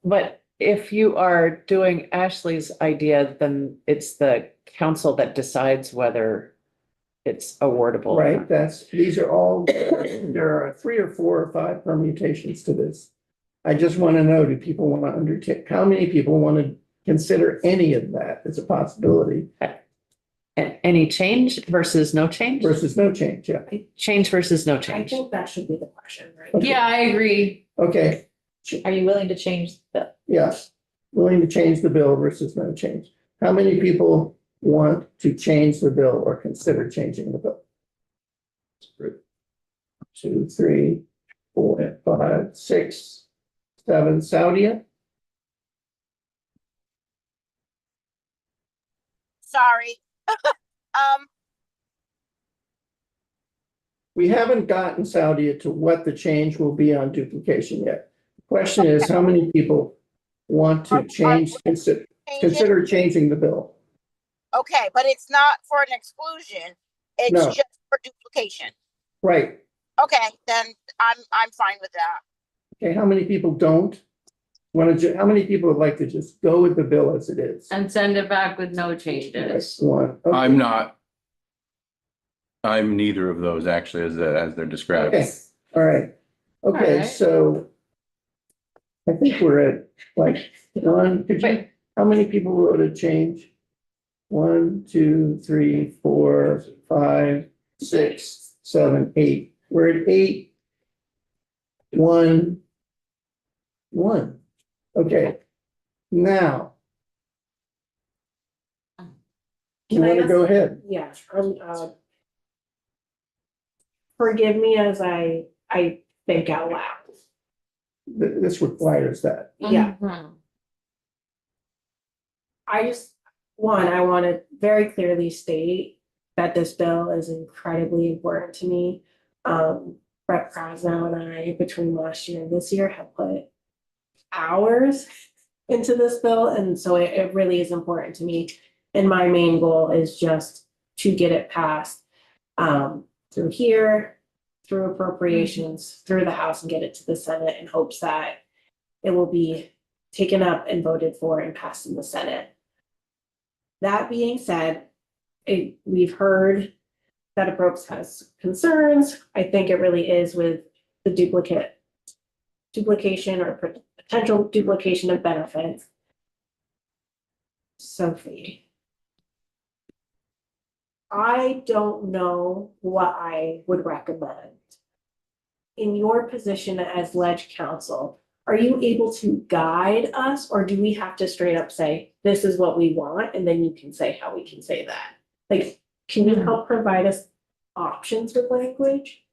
But if you are doing Ashley's idea, then it's the council that decides whether it's awardable. or Right, not. these are all, there are 3 or 4 or 5 permutations to this. I just want to know, do people want to undertake, how many people want to consider any of that as a possibility Any change versus no change? versus no change? Yeah, Change versus no I change. think that should be the question, right? Okay. Yeah, I agree. okay, Are you willing to change the? yes. Willing to change the bill versus no change. How many people want to change the bill or consider changing the bill? 2, 3, 4, 5, 6, 7. Saudia? Sorry. We haven't gotten Saudia to what the change will be on duplication yet. The question is, how many people want to Change it. consider changing the bill? Okay, but it's not for an exclusion. It's No. just for duplication. Right. Okay, then I'm fine with that. Okay, how many people don't? How many people would like to just go with the bill as it is? And send it back with no changes. That's one. Okay. I'm not. I'm neither of those actually, as they're described. Okay, all right. Okay, All right. so I think we're at like how many people voted change? 1, 2, 3, 4, 5, 6, 7, 8. We're at 8. 1. Okay, now. You Can I want to ask- go ahead? Yeah, forgive me as I think out loud. This requires that. Yeah, I want to very clearly state that this bill is incredibly important to me. Brett Krasnow and I, between last year and this year, have put hours into this bill, and so it really is important to me. And my main goal is just to get it passed through here, through appropriations, through the House, and get it to the Senate in hopes that it will be taken up and voted for and passed in the Senate. That being said, we've heard that Approps has concerns. I think it really is with the duplication or potential duplication of benefits. Sophie, I don't know what I would recommend. In your position as ledge counsel, are you able to guide us, or do we have to straight up say, this is what we want, and then you can say how we can say that? Like, can you help provide us options with language?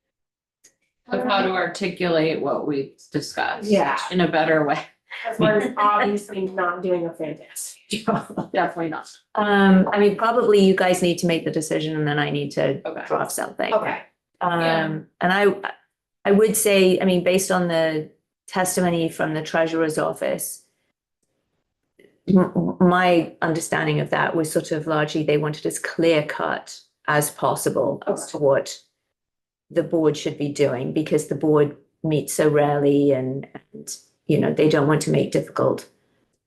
Of how to articulate what we discussed. Yeah. In a better way. Because we're obviously not doing a fantastic job. Definitely not. I mean, probably you guys need to make the decision and then I need to Okay. draft something. Okay, And I would say, I mean, based on the testimony from the treasurer's office, my understanding of that was sort of largely they wanted as clear cut as possible as to what the board should be doing, because the board meets so rarely and you know, they don't want to make difficult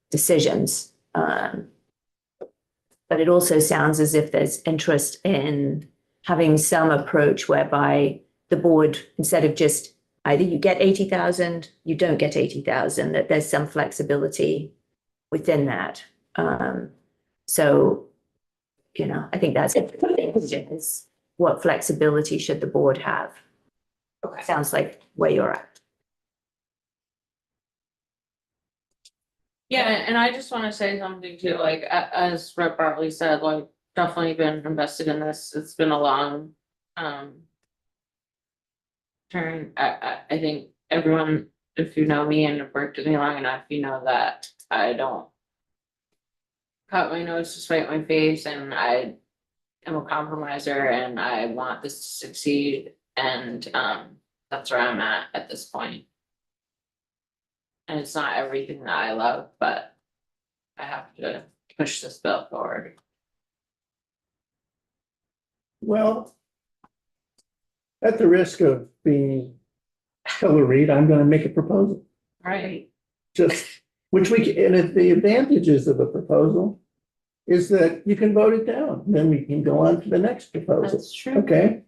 decisions. But it also sounds as if there's interest in having some approach whereby the board, instead of just either you get 80,000, you don't get 80,000, that there's some flexibility within that. So, you know, I think that's it. Is what flexibility should the board have? Okay. Sounds like where you're at. Yeah, and I just wanna say something too, like, as Rep Bartley said, like, definitely been invested in this, it's been a long, turn, I think everyone, if you know me and have worked with me long enough, you know that I don't cut my nose to spite my face, and I am a compromiser, and I want this to succeed, and, that's where I'm at this point. And it's not everything that I love, but I have to push this bill forward. Well, at the risk of being pilloried, I'm gonna make a proposal. Right. Just, which we, and the advantages of a proposal is that you can vote it down, then we can go on to the next proposal. That's true. Okay?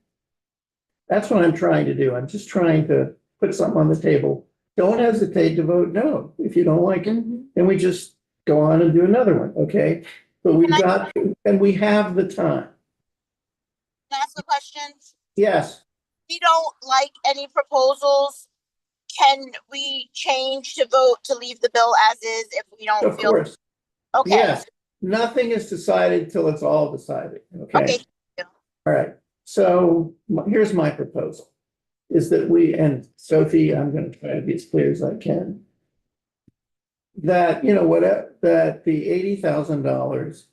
That's what I'm trying to do. I'm just trying to put something on the table. Don't hesitate to vote no if you don't like it. And we just go on and do another one, okay? But we've got, and we have the time. Can I ask a question? Yes, If we don't like any proposals, can we change to vote to leave the bill as is if we don't of feel? course. Okay. Yes, nothing is decided till it's all decided, okay? Okay. All right, so here's my proposal. Is that we, and Sophie, I'm gonna try to be as clear as I can. That, you know, that the $80,000.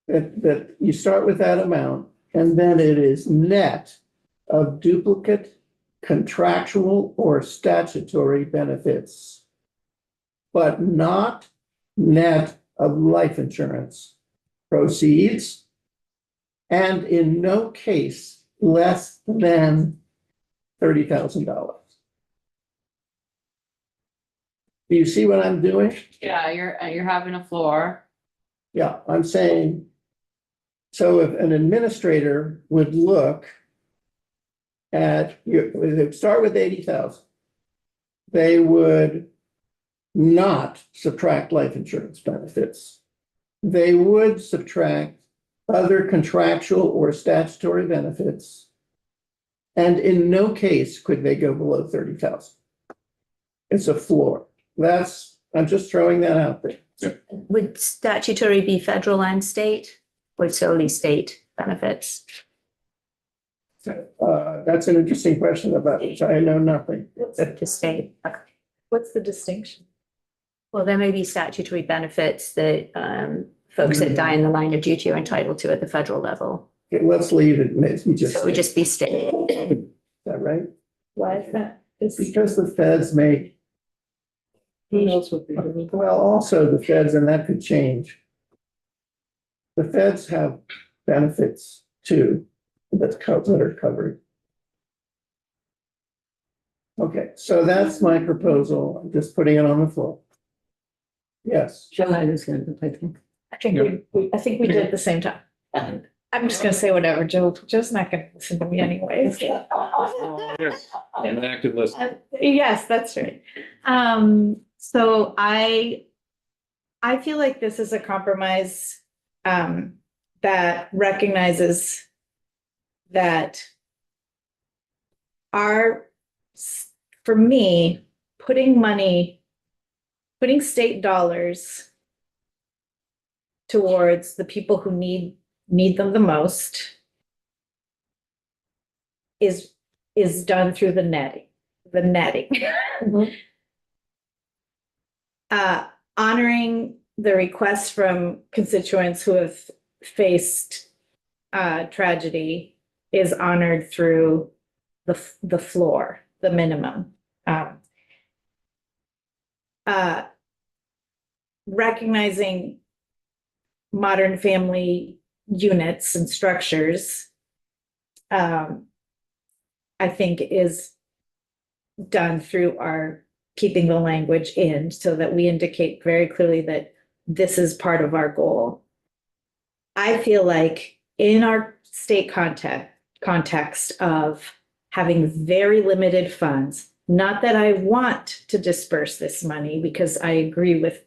That you start with that amount, and then it is net of duplicate contractual or statutory benefits. But not net of life insurance proceeds. And in no case less than $30,000. Do you see what I'm doing? Yeah, you're having a floor. Yeah, I'm saying, so if an administrator would look at, they'd start with 80,000. They would not subtract life insurance benefits. They would subtract other contractual or statutory benefits. And in no case could they go below 30,000. It's a floor. I'm just throwing that out there. Would statutory be federal and state, or solely state benefits? That's an interesting question about which I know nothing. To state. What's the distinction? Well, there may be statutory benefits that folks that die in the line of duty are entitled to at the federal level. Okay, let's leave it, maybe just. So it would just be state. Is that right? Why is that? Because the feds make, Who knows what they're doing? well, also the feds, and that could change. The feds have benefits too, that are covered. Okay, so that's my proposal. I'm just putting it on the floor. Yes. Joanne is gonna, I think. I think we did at the same time. I'm just gonna say whatever, Joe's not gonna listen to me anyways. An active list. Yes, that's right. So I feel like this is a compromise that recognizes that for me, putting state dollars towards the people who need them the most is done through the netting. Honoring the requests from constituents who have faced tragedy is honored through the floor, the minimum. Recognizing modern family units and structures, I think is done through our keeping the language in so that we indicate very clearly that this is part of our goal. I feel like in our state context of having very limited funds, not that I want to disperse this money, because I agree with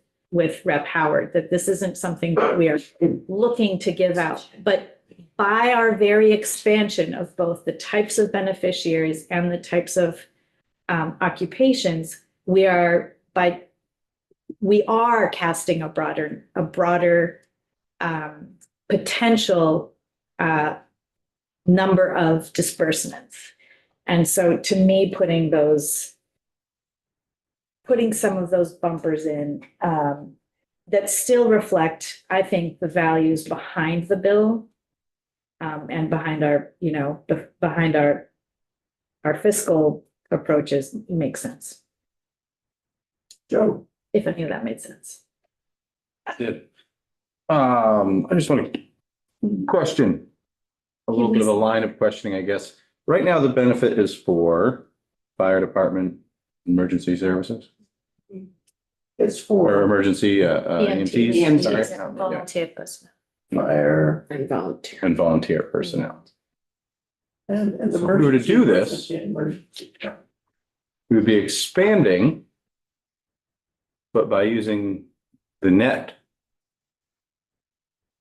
Rep. Howard that this isn't something that we are looking to give out, but by our very expansion of both the types of beneficiaries and the types of occupations, we are casting a broader potential number of disbursements. And so to me, putting some of those bumpers in that still reflect, I think, the values behind the bill and behind our, behind our fiscal approaches makes sense. Joe, If any of that made sense. Did. I just want to question, a little bit of a line of questioning, I guess. Right now, the benefit is for fire department, emergency services, it's or for EMTs. EMTs. sorry. Yes, volunteer personnel. fire And volunteer. And volunteer personnel. and. So if we were to do this- emergency. We would be expanding, but by using the net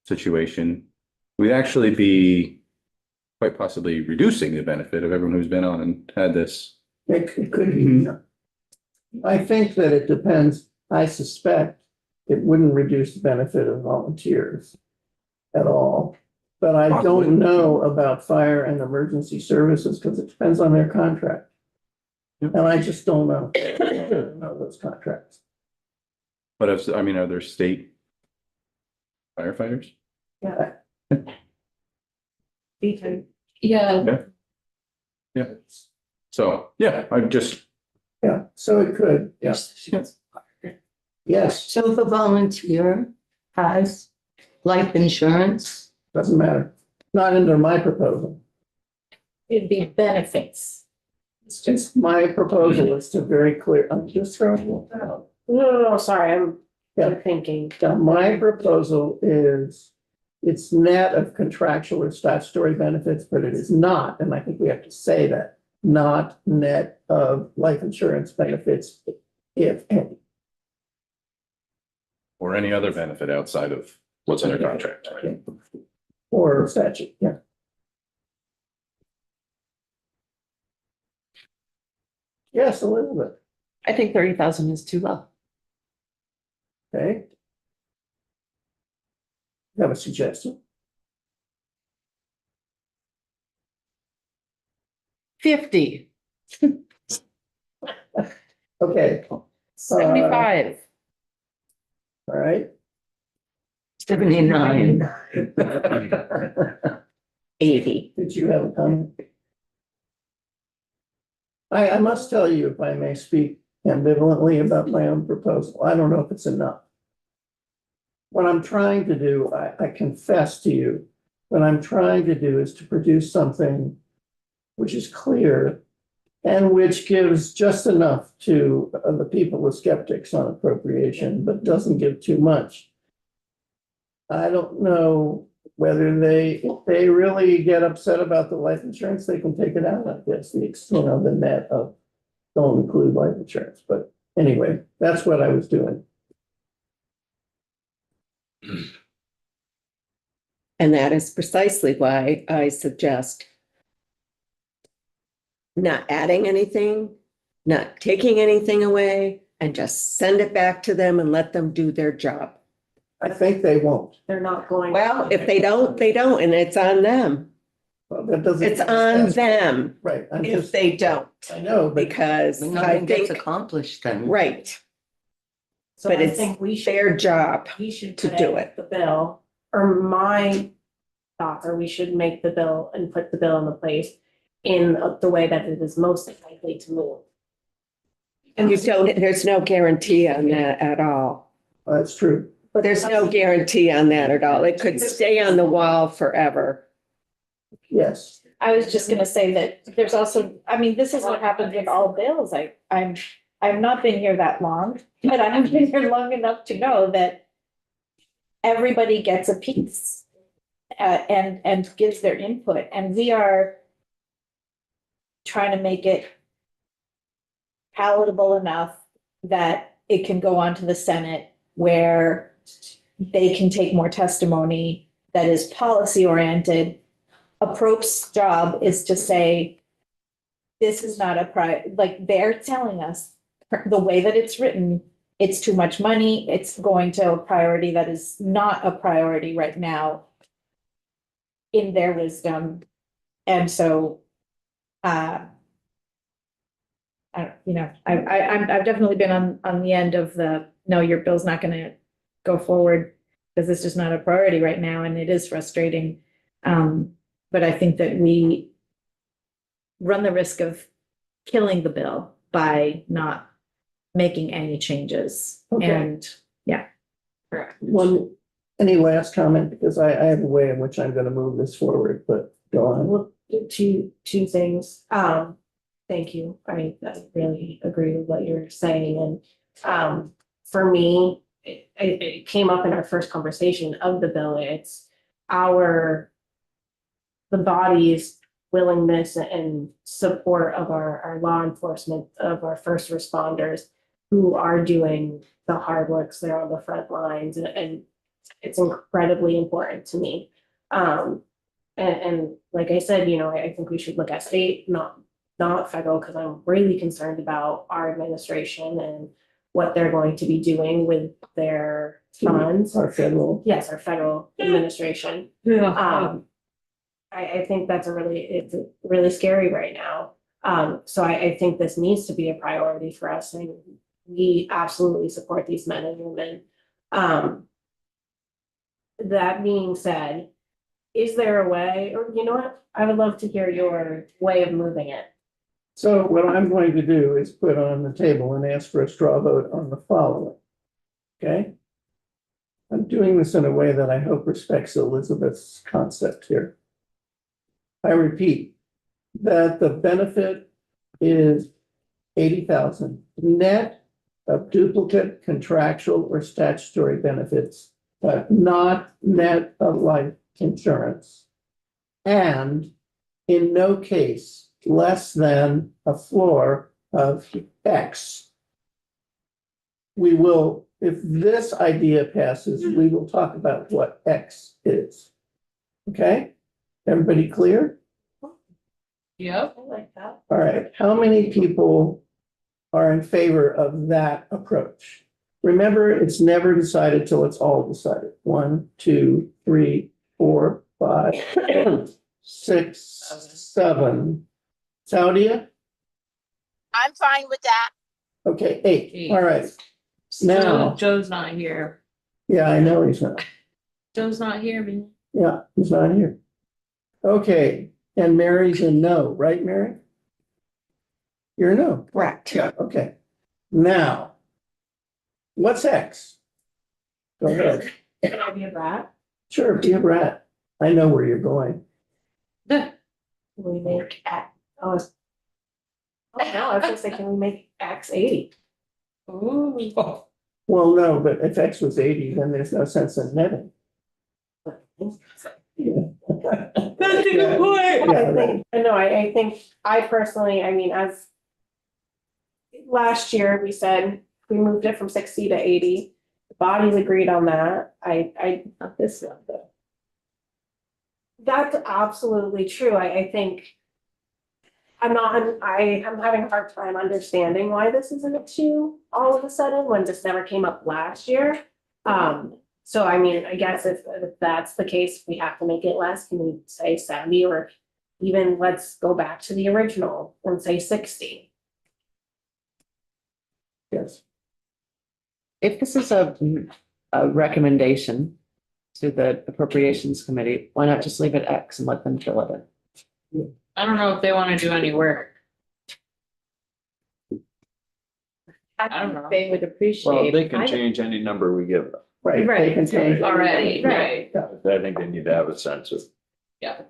situation, we'd actually be quite possibly reducing the benefit of everyone who's been on and had this. It could be. I think that it depends. I suspect it wouldn't reduce the benefit of volunteers at all. But I Possibly. don't know about fire and emergency services because it depends on their contract. Yep. And I just don't know. I don't know those contracts. But if, I mean, are there state firefighters? Yeah. Yeah, Yeah. So, yeah, I just, Yeah, so it could, yeah. Yes, So if a volunteer has life insurance, doesn't matter. Not under my proposal. It'd be benefits. It's just my proposal is to very clear, I'm just throwing it out. No, sorry, I'm Yeah. thinking. My proposal is, it's net of contractual or statutory benefits, but it is not, and I think we have to say that, not net of life insurance benefits, if any. or any other benefit outside of what's in their contract. Or statute, yeah. Yes, Elizabeth, I think 30,000 is too low. okay. You have a suggestion? 50, Okay. 75. All right. 79. 80. Did you have a comment? I must tell you, if I may speak ambivalently about my own proposal, I don't know if it's enough. What I'm trying to do, I confess to you, what I'm trying to do is to produce something which is clear and which gives just enough to the people with skeptics on appropriation, but doesn't give too much. I don't know whether if they really get upset about the life insurance, they can take it out, I guess, the net of don't include life insurance. But anyway, that's what I was doing. And that is precisely why I suggest not adding anything, not taking anything away, and just send it back to them and let them do their job. I think they won't. They're not going. Well, if they don't, they don't, and it's on them. Well, that doesn't. It's on them Right, I'm if just, they don't, I know, but because But I nothing gets think, accomplished then. right, So but I it's think we should. their job. We should to put do in it. the bill, or my thoughts are we should make the bill and put the bill in the place in the way that it is most likely to move. And you don't, there's no guarantee on that at all. that's true. There's no guarantee on that at all. It could stay on the wall forever. Yes, I was just gonna say that there's also, I mean, this is what happens with all bills. I've not been here that long, but I have been here long enough to know that everybody gets a piece. and gives their input, and we are trying to make it palatable enough that it can go on to the Senate where they can take more testimony that is policy oriented. Approach's job is to say, this is not like they're telling us the way that it's written, it's too much money, it's going to a priority that is not a priority right now in their wisdom. And so, I've definitely been on the end of the, no, your bill's not gonna go forward because it's just not a priority right now, and it is frustrating. But I think that we run the risk of killing the bill by not making any changes. Okay. And Any last comment, because I have a way in which I'm gonna move this forward, but go on. Well, two things. Thank you. I really agree with what you're saying. And for me, it came up in our first conversation of the bill. It's the body's willingness and support of our law enforcement, of our first responders who are doing the hard works. They're on the front lines, and it's incredibly important to me. And like I said, I think we should look at state, not federal, because I'm really concerned about our administration and what they're going to be doing with their funds. Our federal. Yes, our federal administration. I think it's really scary right now. So I think this needs to be a priority for us, and we absolutely support these men and women. That being said, is there a way, or you know what? I would love to hear your way of moving it. So what I'm going to do is put on the table and ask for a straw vote on the following. Okay? I'm doing this in a way that I hope respects Elizabeth's concept here. I repeat that the benefit is 80,000 net of duplicate contractual or statutory benefits, but not net of life insurance. And in no case less than a floor of X. We will, if this idea passes, we will talk about what X is. Okay? Everybody clear? Yep. I like that. All right. How many people are in favor of that approach? Remember, it's never decided till it's all decided. 1, 2, 3, 4, 5, 6, 7. Saudia? I'm fine with that. Okay, 8. All right. Now, Joe's not here. yeah, I know he's not. Joe's not here, man. Yeah, he's not here. Okay, and Mary's a no, right, Mary? You're a no. Correct. Yeah, okay. Now, what's X? Go ahead. Can I be a brat? Sure, be a brat. I know where you're going. We make X. No, I was gonna say, can we make X 80? Ooh. Well, no, but if X was 80, then there's no sense in netting. Yeah. That's a good point. Yeah, I think I personally, as last year, we said we moved it from 60 to 80. The bodies agreed on that. Not this one, though. That's absolutely true. I think I'm having a hard time understanding why this isn't a 2 all of a sudden when this never came up last year. So I guess if that's the case, we have to make it less. Can we say 70, or even let's go back to the original and say 60? Yes. If this is a recommendation to the appropriations committee, why not just leave it X and let them fill it in? I don't know if they want to do any work. I don't know. They would appreciate. Well, they can change any number we give them. Right. They Right. can change. Already, right. I think they need to have a sense of. Yeah.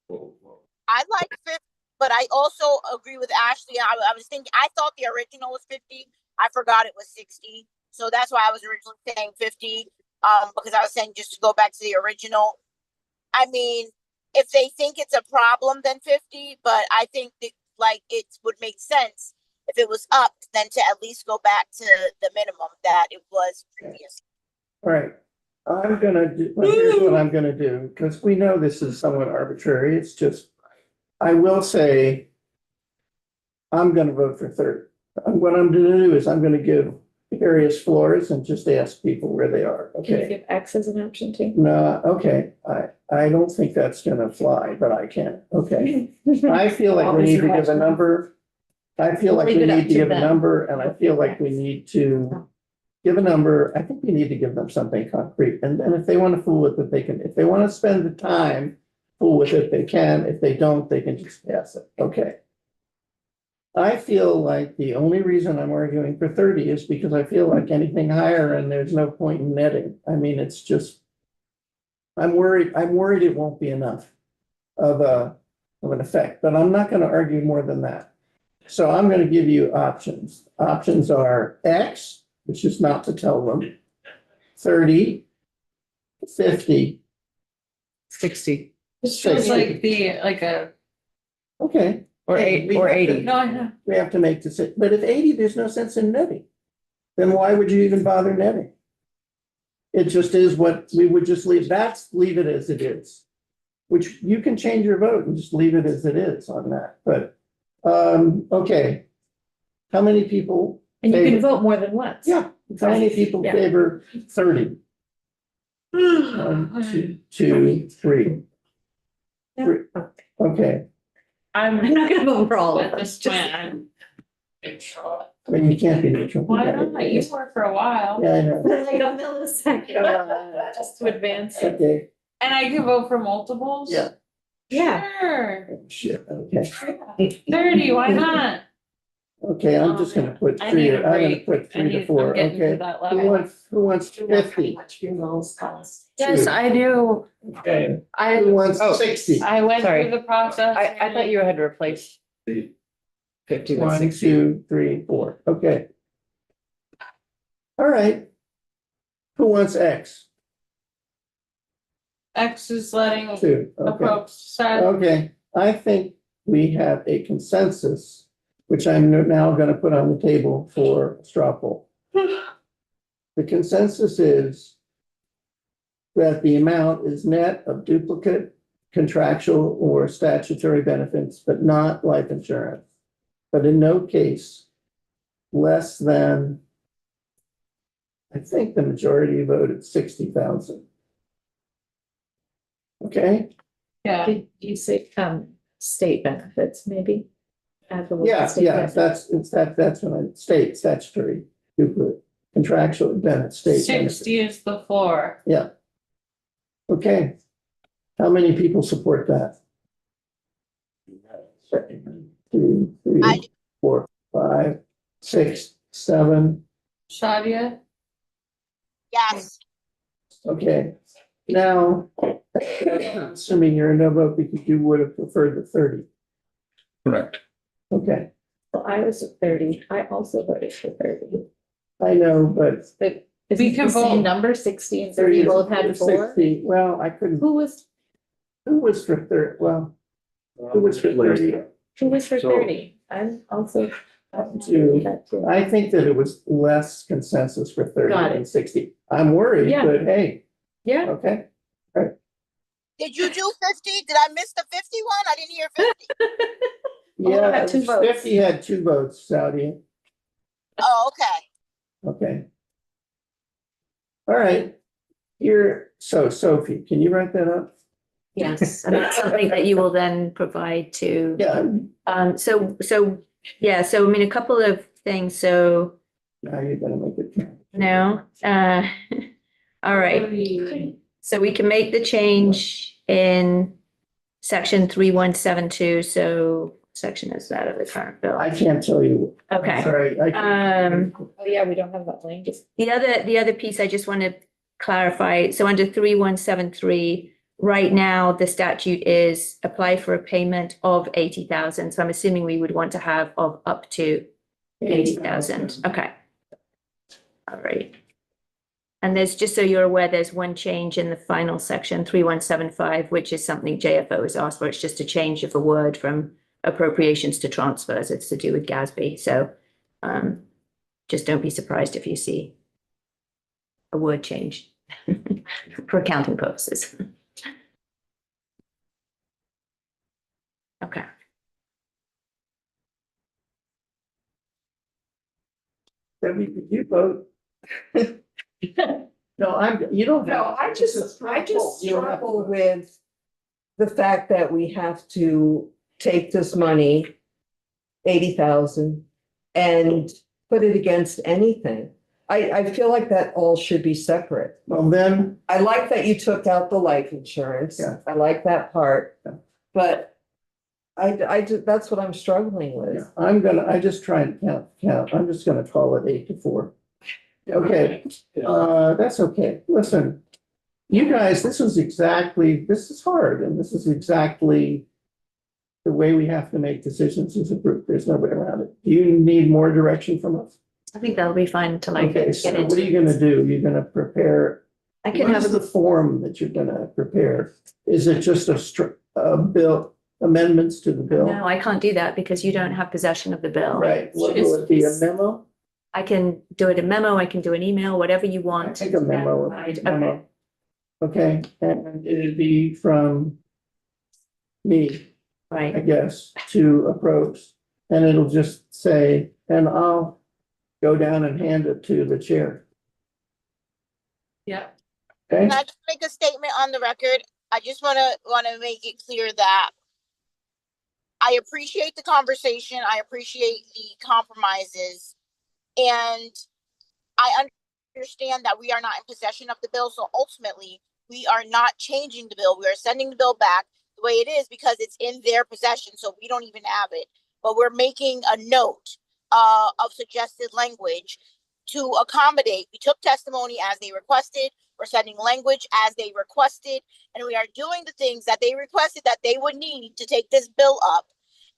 I like 50, but I also agree with Ashley. I was thinking, I thought the original was 50. I forgot it was 60. So that's why I was originally saying 50. Because I was saying just to go back to the original. I mean, if they think it's a problem, then 50, but I think that like it would make sense if it was upped, then to at least go back to the minimum that it was previous. All right. Here's what I'm gonna do, because we know this is somewhat arbitrary. It's just, I will say, I'm gonna vote for 30. What I'm gonna do is I'm gonna give various floors and just ask people where they are, Can you okay? give X as an option too? No, okay, I don't think that's gonna fly, but I can, okay. I feel like we need to give a number. I feel like we Leave it up need to to give a them. number, and I feel like we need to give a number. I think we need to give them something concrete, and then if they want to fool with it, they can. If they want to spend the time, fool with it, they can. If they don't, they can just pass it, okay. I feel like the only reason I'm arguing for 30 is because I feel like anything higher and there's no point in netting. I mean, it's just. I'm worried it won't be enough of an effect, but I'm not gonna argue more than that. So I'm gonna give you options. Options are X, which is not to tell them, 30, 50, 60 This feels 60. like a, Okay, or eight or 80. no, I know. we have to make this, but if 80, there's no sense in netting. Then why would you even bother netting? It just is what we would just leave it as it is. Which you can change your vote and just leave it as it is on that, but, okay. How many people? And you can favor- vote more than once. Yeah, how many people Yeah. favor 30? 1, 2, 3. Yeah. Okay, I'm not gonna vote for all of At them. this point, I'm neutral. I mean, you can't be neutral. Why not? You worked for a while. Yeah, I know. Like a millisecond, just to advance. Okay, And I can vote for multiples? Yeah. Yeah. Sure. shit, okay. 30, why not? Okay, I'm just gonna put I 3, need a I'm gonna break. put 3 to I'm 4, getting to okay? that Who level. wants 50? Yes, Two. I do. Okay, who I, wants Oh. 60? I went Sorry. through the process. I thought you had replaced 50 with 1, 60. 2, 3, 4, okay. All right. Who wants X? X is letting 2, okay. approach side. Okay, I think we have a consensus, which I'm now gonna put on the table for straw poll. The consensus is that the amount is net of duplicate, contractual, or statutory benefits, but not life insurance. But in no case less than, I think the majority voted 60,000. Okay? Yeah. Did you say, state benefits, maybe? Add the word Yeah, state yeah, benefits. that's what I state, statutory, duplicate, contractual, benefit, state. benefit. 60 is the floor. Yeah. Okay. How many people support that? 2, 3, I- 4, 5, 6, 7. Shadia? Yes, Okay. Now, assuming you're a no vote because you would have preferred the 30. Correct. Okay, Well, I was at 30. I also voted for 30. I know, but But is We it can the same vote. number, 60 and 30 both had 4? 60, well, I couldn't, Who was for 30? Well, who was for 30? for So- 30? I'm also. Two. that too. I think that it was less consensus for 30 Got than it. 60. I'm worried, Yeah. but hey, Yeah. okay. did you do 50? Did I miss the 51? I didn't hear 50. Yeah, had it 2 was votes. 50 had 2 votes, Saudi. Oh, okay. Okay. All right. Here, so Sophie, can you write that up? Yes, and that's something that you will then provide to. Yeah, So, yeah, so I mean, a couple of things, so, now you're gonna make it. count. no, all right. So we can make the change in section 3172, so section is that of the current bill. I can't tell you. I'm Okay. Sorry. I can't- Oh, yeah, we don't have that language. The other piece I just want to clarify, so under 3173, right now, the statute is apply for a payment of 80,000. So I'm assuming we would want to have of up to 80,000. Okay. All right. And there's, just so you're aware, there's one change in the final section, 3175, which is something JFO has asked for. It's just a change of a word from appropriations to transfers. It's to do with GASB. So just don't be surprised if you see a word change for accounting purposes. Okay. Debbie, did you vote? No, you don't have. No, I It's a just straw poll. You don't have to struggle vote. with the fact that we have to take this money, 80,000, and put it against anything. I feel like that all should be separate. Well, then, I like that you took out the life insurance. Yeah. I like that part. Yeah. But that's what I'm struggling with. I just try and count. I'm just gonna call it 8-4. Okay, that's okay. Listen, you guys, this is hard, and this is exactly the way we have to make decisions as a group. There's no way around it. Do you need more direction from us? I think that'll be fine to like Okay, get so into. what are you gonna do? You're gonna prepare, I can what is have, the form that you're gonna prepare? Is it just a bill, amendments to the bill? no, I can't do that because you don't have possession of the bill. Right, what will it be, a memo? I can do it a memo, I can do an email, whatever you I want. think a memo. Right, Memo. Okay, and it'd be from me, I Right, guess, to approach. And it'll just say, and I'll go down and hand it to the chair. Yeah. Okay, Can I just make a statement on the record? I just wanna make it clear that I appreciate the conversation. I appreciate the compromises. And I understand that we are not in possession of the bill. So ultimately, we are not changing the bill. We are sending the bill back the way it is because it's in their possession. So we don't even have it. But we're making a note of suggested language to accommodate. We took testimony as they requested. We're sending language as they requested. And we are doing the things that they requested that they would need to take this bill up.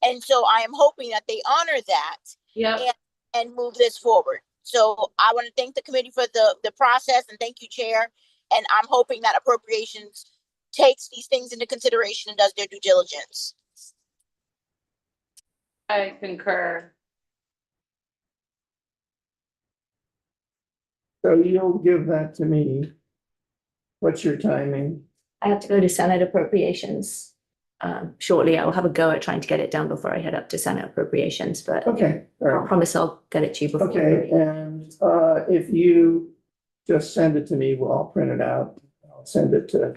And so I am hoping that they honor that. Yeah. And move this forward. So I want to thank the committee for the process and thank you, Chair. And I'm hoping that appropriations takes these things into consideration and does their due diligence. I concur. so you'll give that to me. What's your timing? I have to go to Senate appropriations. Shortly, I will have a go at trying to get it done before I head up to Senate appropriations, but Okay, all I right. promise I'll get it to you before. Okay, and if you just send it to me, well, I'll print it out. I'll send it to,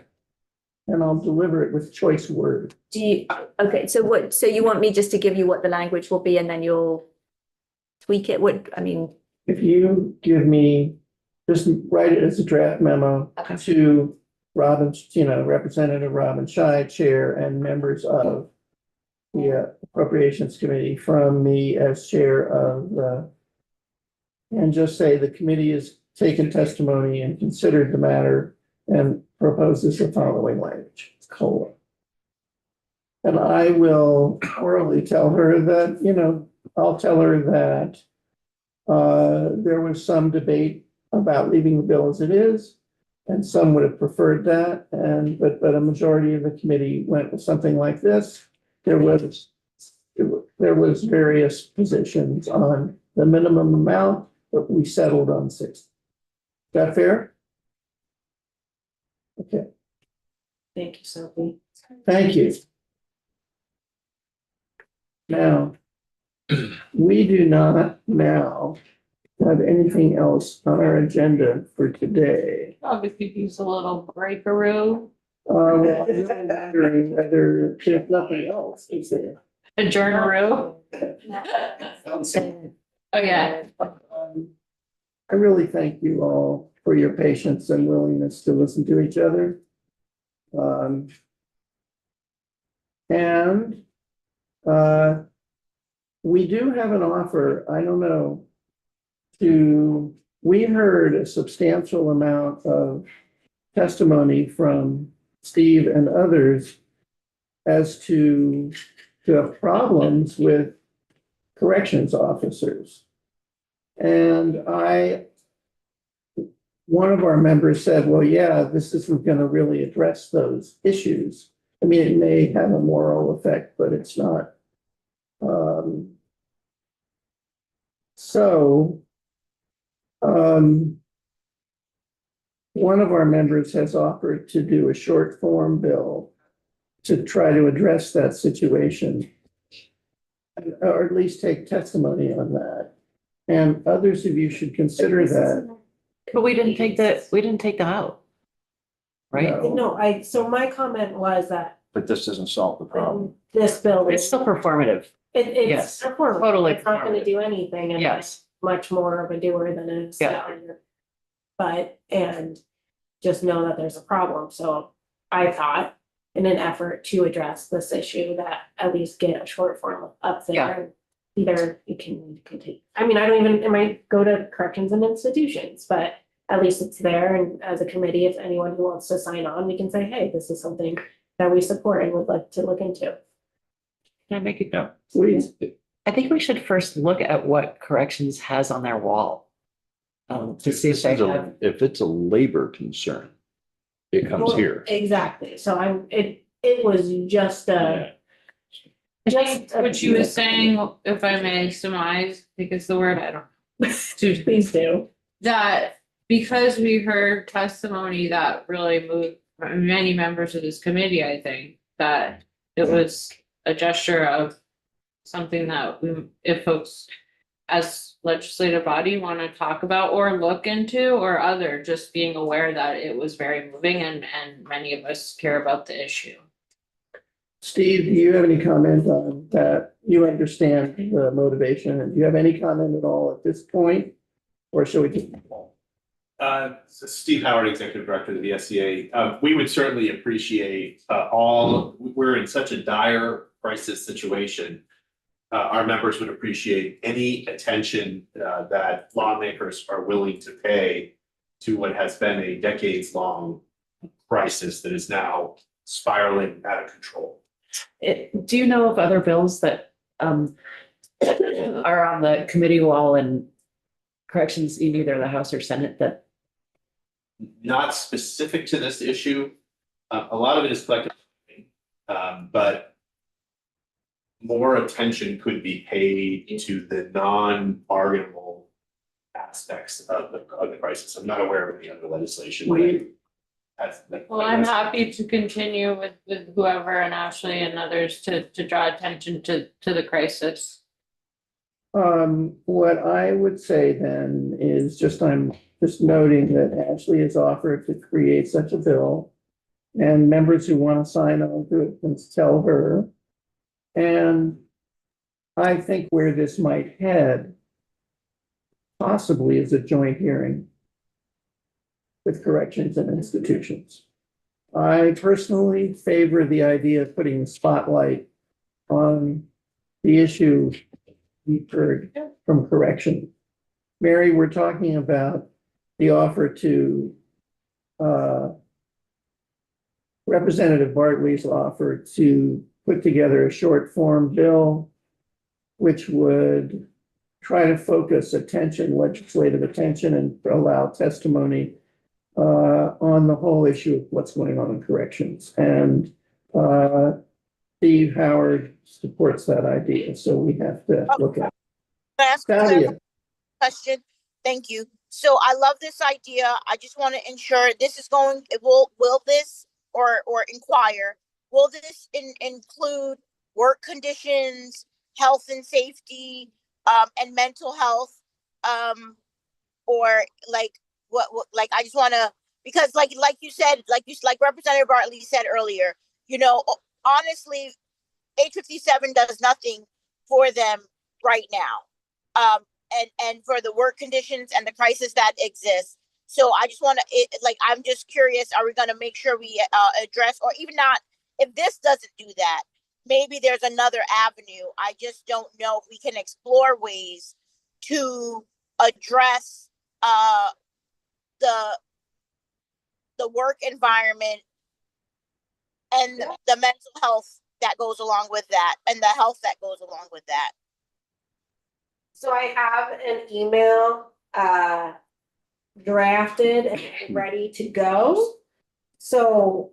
and I'll deliver it with choice word. Do you, okay, so you want me just to give you what the language will be and then you'll tweak it? If you give me, just write it as a draft memo Okay. to Robin, Representative Robin Scheid, Chair, and members of the Appropriations Committee from me as Chair of the, and just say the committee has taken testimony and considered the matter and proposes the following language, colon. And I will orally tell her that, I'll tell her that there was some debate about leaving the bill as it is. And some would have preferred that, but a majority of the committee went with something like this. There was various positions on the minimum amount, but we settled on 60. Is that fair? Okay, Thank you, Sophie. thank you. Now, we do not now have anything else on our agenda for today. Obviously, use a little breakaroo. Well, I'm wondering whether there's nothing else, is there? Adjournaroo. Okay. I really thank you all for your patience and willingness to listen to each other. And we do have an offer, I don't know, we heard a substantial amount of testimony from Steve and others as to the problems with corrections officers. And one of our members said, well, yeah, this isn't gonna really address those issues. I mean, it may have a moral effect, but it's not. So, one of our members has offered to do a short form bill to try to address that situation. Or at least take testimony on that. And others of you should consider that. But we didn't take them out. Right? No. No, so my comment was that But this doesn't solve the problem. this bill It's is, still performative. it's yes, performative. totally It's not gonna performative. do anything and Yes. much more of a doer than a failure. But, and just know that there's a problem, so I thought in an effort to address this issue that at least get a short form up there. Yeah. and Either you can continue, I mean, I don't even, it might go to corrections and institutions, but at least it's there, and as a committee, if anyone who wants to sign on, we can say, hey, this is something that we support and would like to look into. Can I make it go? Please. I think we should first look at what corrections has on their wall. To see if This they is a- have, If it's a labor concern, it comes Well, here. Exactly, so it was just a. I think what she was saying, if I may surmise, because the word I don't. Please do. That because we heard testimony that really moved many members of this committee, I think, that it was a gesture of something that we, if folks as legislative body want to talk about or look into, or other, just being aware that it was very moving and many of us care about the issue. Steve, do you have any comment on that? You understand the motivation, and do you have any comment at all at this point? Or shall we just? So Steve Howard, Executive Director of the VSEA. We would certainly appreciate we're in such a dire crisis situation. Our members would appreciate any attention that lawmakers are willing to pay to what has been a decades-long crisis that is now spiraling out of control. do you know of other bills that are on the committee wall and corrections in either the House or Senate that? Not specific to this issue. A lot of it is collective, but more attention could be paid to the non-bargainable aspects of the crisis. I'm not aware of any other legislation. Well, I'm happy to continue with whoever and Ashley and others to draw attention to the crisis. What I would say then is I'm just noting that Ashley has offered to create such a bill. And members who want to sign on to it can tell her. And I think where this might head possibly is a joint hearing with corrections and institutions. I personally favor the idea of putting the spotlight on the issue we've heard from correction. Mary, we're talking about the offer to Representative Bartley's offer to put together a short form bill, which would try to focus legislative attention, and allow testimony on the whole issue of what's going on in corrections. And Steve Howard supports that idea, so we have to look at it. Can I ask a Claudia. question? Thank you. So I love this idea. I just want to ensure this is will this or inquire, will this include work conditions, health and safety, and mental health? Or like what like I just want to, because like you said, like Representative Bartley said earlier, honestly, 857 does nothing for them right now. And for the work conditions and the crisis that exists. So I just want to, I'm just curious, are we going to make sure we address, or even not, if this doesn't do that, maybe there's another avenue. I just don't know if we can explore ways to address the work environment and the mental health that goes along with that, and the health that goes along with that. So I have an email drafted and ready to go. So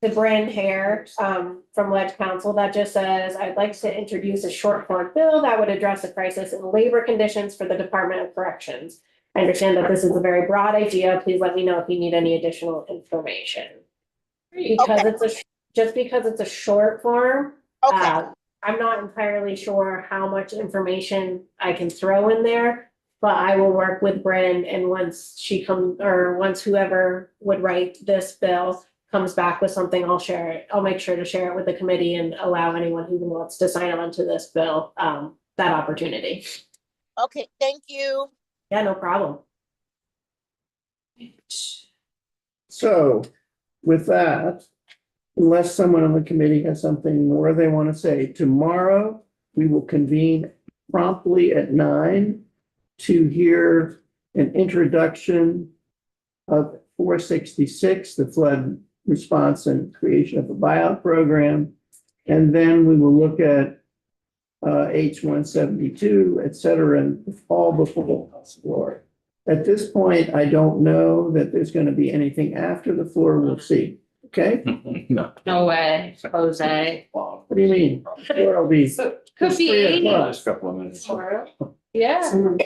the Brand Hair, from Ledge Council, that just says, I'd like to introduce a short form bill that would address a crisis in labor conditions for the Department of Corrections. I understand that this is a very broad idea. Please let me know if you need any additional information. Because just because it's a short form, Okay, I'm not entirely sure how much information I can throw in there. But I will work with Bryn, and once she comes, or once whoever would write this bill comes back with something, I'll share it. I'll make sure to share it with the committee and allow anyone who wants to sign on to this bill, that opportunity. okay, thank you. Yeah, no problem. So with that, unless someone on the committee has something more they want to say, tomorrow we will convene promptly at 9 to hear an introduction of 466, the flood response and creation of a buyout program. And then we will look at H-172, et cetera, and all before the House floor. At this point, I don't know that there's going to be anything after the floor. We'll see. Okay? No. No way, Jose. What do you mean? Floor will be. So, could It's be 3 eighty. o'clock. Just a couple of minutes. Yeah. Five.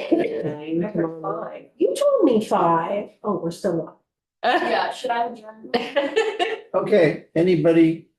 You told me 5. Oh, we're still up. Yeah, should I adjourn? Okay, anybody